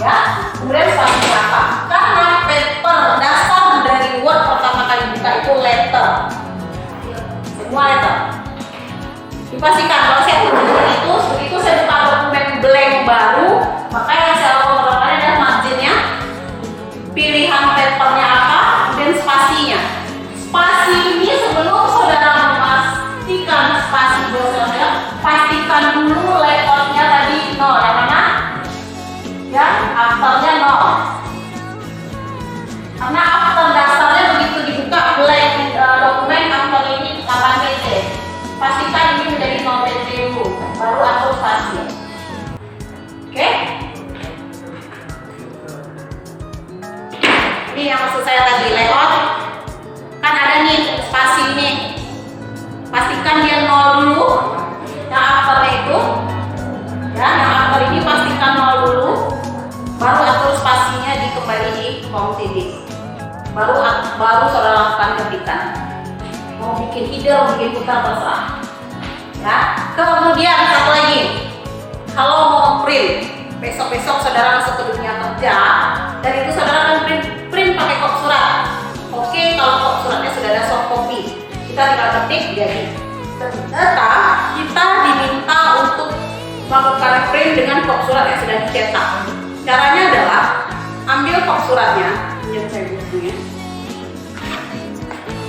ya, kemudian spasi berapa. Karena paper dasar dari Word pertama kali buka itu letter, semua letter. Dipastikan kalau saya begitu saya buka dokumen blank baru, maka yang saya lakukan pertama kali adalah marginnya, pilihan papernya apa, dan spasinya. Spasi ini sebelum saudara memastikan spasi saudara, pastikan dulu layoutnya tadi 0, yang mana? Ya, afternya 0. Karena after dasarnya begitu dibuka blank dokumen after ini 8 pt. Pastikan ini menjadi 0 pt dulu, baru atur spasi. Oke? Ini yang maksud saya tadi, layout kan ada nih spasi ini, pastikan dia 0 dulu, yang after itu ya, yang after ini pastikan 0 dulu, baru atur spasinya kembali di home TV, baru saudara lakukan ketikan. Mau bikin ide, mau bikin putar, terserah ya. Kemudian satu lagi, kalau mau print besok saudara masuk ke dunia kerja, dan itu saudara akan print pakai kop surat. Oke, kalau kop suratnya sudah ada soft copy, kita tinggal ketik jadi. Ternyata kita diminta untuk melakukan print dengan kop surat yang sudah dicetak. Caranya adalah ambil kop suratnya, pinjam saya bukunya.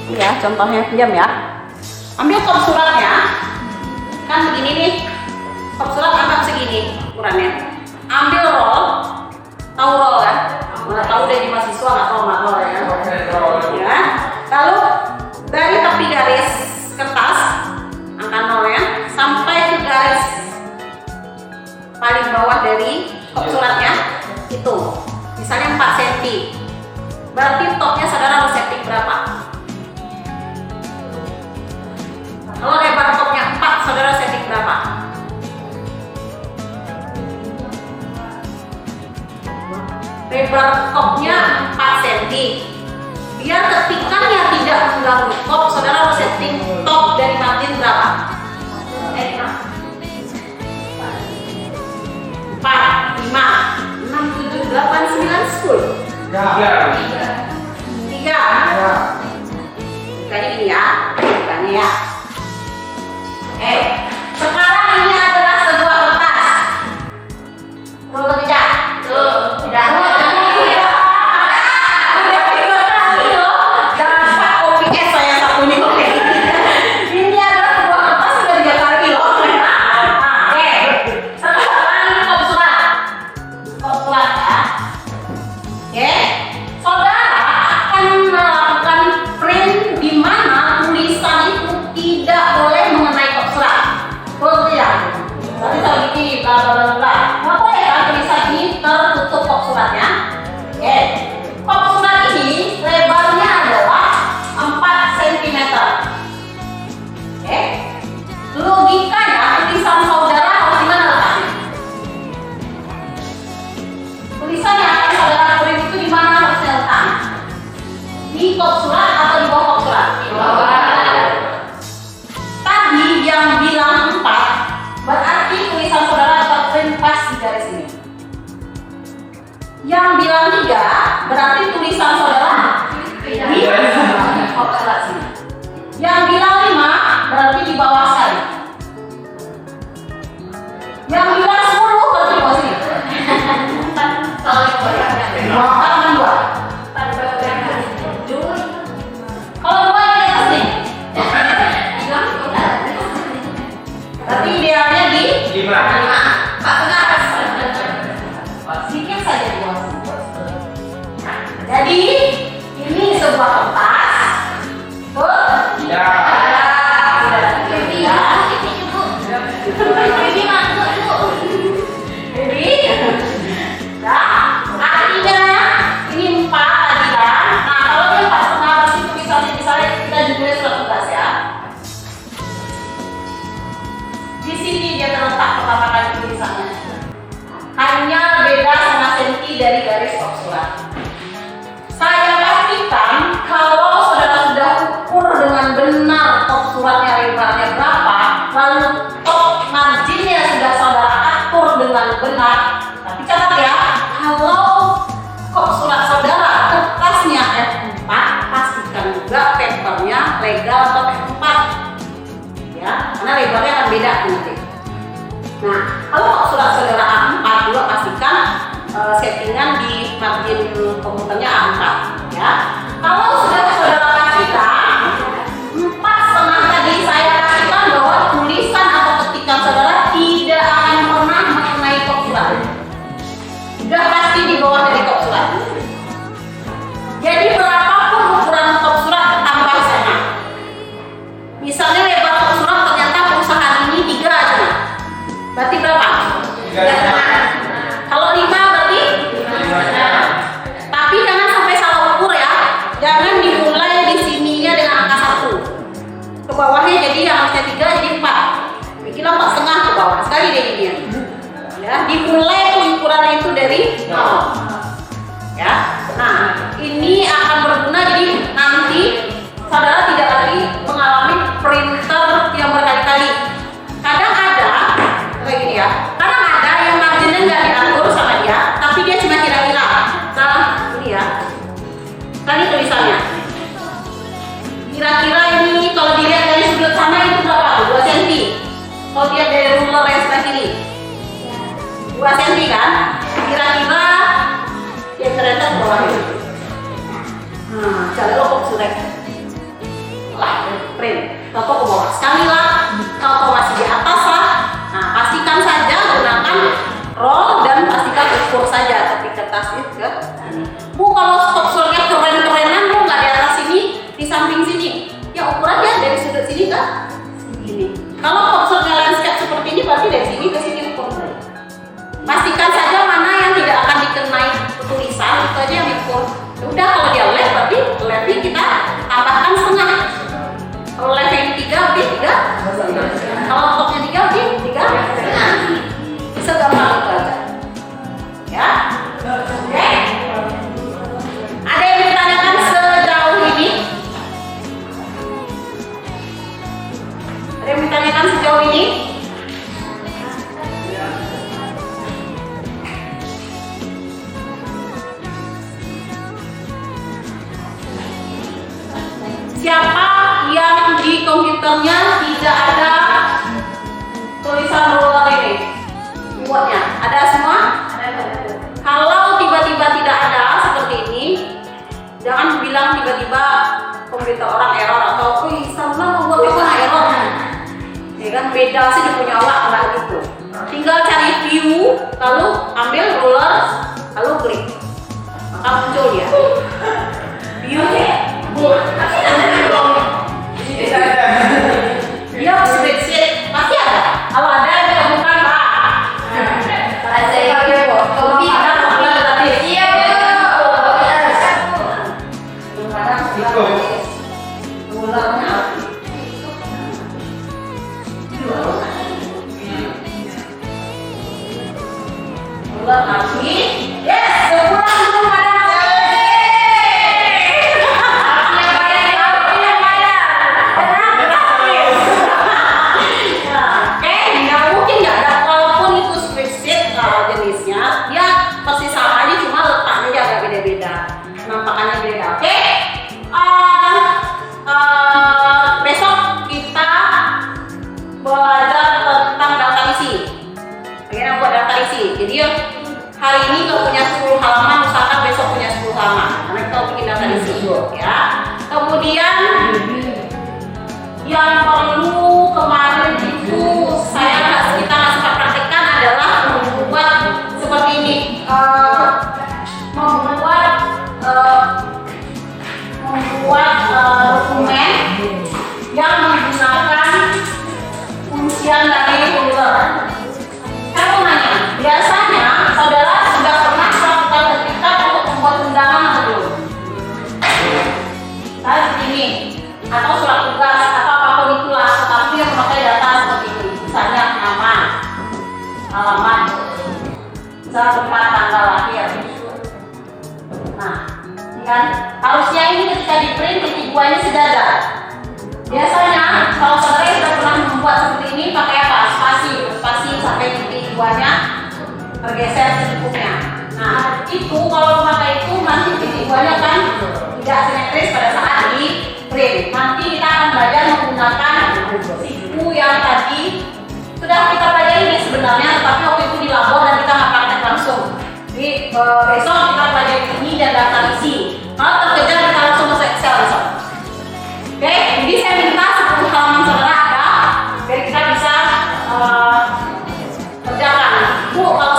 Ya, contohnya pinjam ya. Ambil kop suratnya, kan begini nih. Kop surat anggap segini ukurannya. Ambil roll, tahu roll kan? Mana tahu dari mahasiswa nggak tahu roll ya. Ya. Lalu dari Itu misalnya 4 cm, berarti topnya saudara harus setting berapa? Kalau lebar topnya 4, saudara setting berapa? Lebar topnya 4 cm, biar ketikannya tidak mengganggu top, saudara harus setting top dari margin berapa? 4, 5, 6, 7, 8, 9, 10. Ya. 3. Ya. Bukannya gini ya, bukannya ya. Sekarang ini adalah sebuah kertas. Betul tidak? Tidak. Jangan lupa kopi es saya satu ini oke. Ini adalah sebuah kertas sudah 3 kali loh. Oke. Sekarang ini kop surat. Kop surat ya. Oke. Saudara akan melakukan print di mana tulisan itu tidak boleh mengenai kop surat. Betul tidak? Berarti kalau begini, bla bla bla bla. Nggak boleh kan tulisan ini tertutup kop suratnya. Oke. Kop surat ini lebarnya adalah 4 cm. Oke. Logikanya tulisan saudara harus di mana letaknya? Tulisan yang akan saudara print itu di mana harusnya letaknya? Di kop surat atau di bawah kop surat? Di bawah. Tadi yang bilang 4, berarti tulisan saudara terprint pas di garis ini. Yang bilang 3, berarti tulisan saudara di kop surat sini. Yang bilang 5, berarti di bawah sekali. Yang bilang 10, berarti di bawah sini. Halaman 2. Kalau 2 di atas nih. Berarti idealnya di 5. sedikit saja di bawah sini. Jadi ini sebuah kertas. Ya. Artinya ini 4 tadi kan. Nah kalau dia 4,5 pasti misalnya kita judulnya surat tugas ya. Di sini dia terletak pertama kali tulisannya. Hanya beda 1 cm dari garis kop surat. Saya pastikan kalau saudara sudah ukur dengan benar top suratnya lebarnya berapa, lalu top marginnya sudah saudara atur dengan benar. Tapi catat ya, kalau kop surat saudara kertasnya F4, pastikan juga papernya legal atau F4. Ya, karena lebarnya akan beda nanti. Nah, kalau kop surat saudara A4 juga pastikan settingan di margin komputernya A4 ya. Kalau sudah saudara pastikan 4,5 tadi saya pastikan bahwa tulisan atau ketikan saudara tidak akan pernah mengenai kop surat. Sudah pasti di bawah dari kop surat. Jadi berapapun ukuran kop surat tambah sana. Misalnya lebar kop surat ternyata perusahaan ini 3 aja. Berarti berapa? 3,5. Kalau 5 berarti? 5. Tapi jangan sampai salah ukur ya. Jangan dimulai di sininya dengan angka 1. Ke bawahnya jadi yang harusnya 3 jadi 4. Bikinlah 4,5 ke bawah. Sekali deh ini. Ya, dimulai ukuran itu dari 0. Ya. Nah, ini akan berguna jadi nanti saudara tidak lagi mengalami printer yang berkali-kali. Kadang ada kayak gini ya. Kadang ada yang marginnya nggak diatur sama dia, tapi dia cuma kira-kira. Nah, ini ya. Kali tulisannya. Kira-kira ini kalau dilihat dari sudut sana itu berapa? 2 cm. Kalau dilihat dari ruler yang sebelah sini 2 cm kan? Kira-kira ya ternyata ke bawah ini. Nah, cara lo kok sudah lah print. Toto ke bawah sekali lah. Toto masih di atas lah. Nah, pastikan saja gunakan roll dan pastikan ukur saja tapi kertas itu ya. Bu kalau stok suratnya keren-kerenan bu nggak di atas sini, di samping sini. Ya ukurannya dari sudut sini ke sini. Kalau suratnya landscape seperti ini berarti dari sini ke sini ukur. Pastikan saja mana yang tidak akan dikenai Kalau topnya 3 di 3 segampang itu aja. Ya. Oke. Ada yang ditanyakan sejauh ini? Ada yang ditanyakan sejauh ini? Siapa yang di komputernya tidak ada tulisan ruler ini? Buatnya ada semua? Kalau tiba-tiba tidak ada seperti ini, jangan bilang tiba-tiba komputer orang error atau wih sama membuatnya kok error. Ya kan beda sih dia punya awak nggak gitu. Tinggal cari view, lalu ambil ruler, lalu klik, maka muncul dia. View dia spreadsheet pasti ada. Kalau ada kita bukan Pak. Saya pakai kopi ada berarti. Iya Bu. Mulanya ular lagi. Yes, sebulan belum ada. Nampakannya beda. Oke. Besok kita belajar tentang daftar isi. Bagaimana buat daftar isi. Jadi hari ini kalau punya 10 halaman, misalkan besok punya 10 halaman. Karena kita bikin daftar isi, ya. Kemudian yang perlu kemarin itu kita kasih praktekkan adalah membuat seperti ini. Membuat dokumen yang menggunakan kuncian dari ruler. Saya mau nanya, biasanya saudara sudah pernah melakukan sertifikat untuk membuat undangan belum? Saya begini, atau surat tugas atau apapun itulah, tetapi yang memakai data seperti ini, misalnya nama, alamat, misalnya tempat tanggal lahir. Nah, kan harusnya ini ketika di print titik 2-nya sudah ada. Biasanya kalau saudara sudah pernah membuat seperti ini pakai apa? Spasi sampai titik 2-nya tergeser secukupnya. Nah itu kalau pakai itu nanti titik 2-nya kan tidak simetris pada saat di print. Nanti kita akan belajar menggunakan siku yang tadi sudah kita pelajari sebenarnya, tetapi waktu itu di labor dan kita nggak praktek langsung. Jadi besok kita pelajari ini dan daftar isi. Kalau terkejar kita langsung masuk Excel besok. Oke, jadi saya minta 10 halaman saudara ada, biar kita bisa kerjakan. Bu, kalau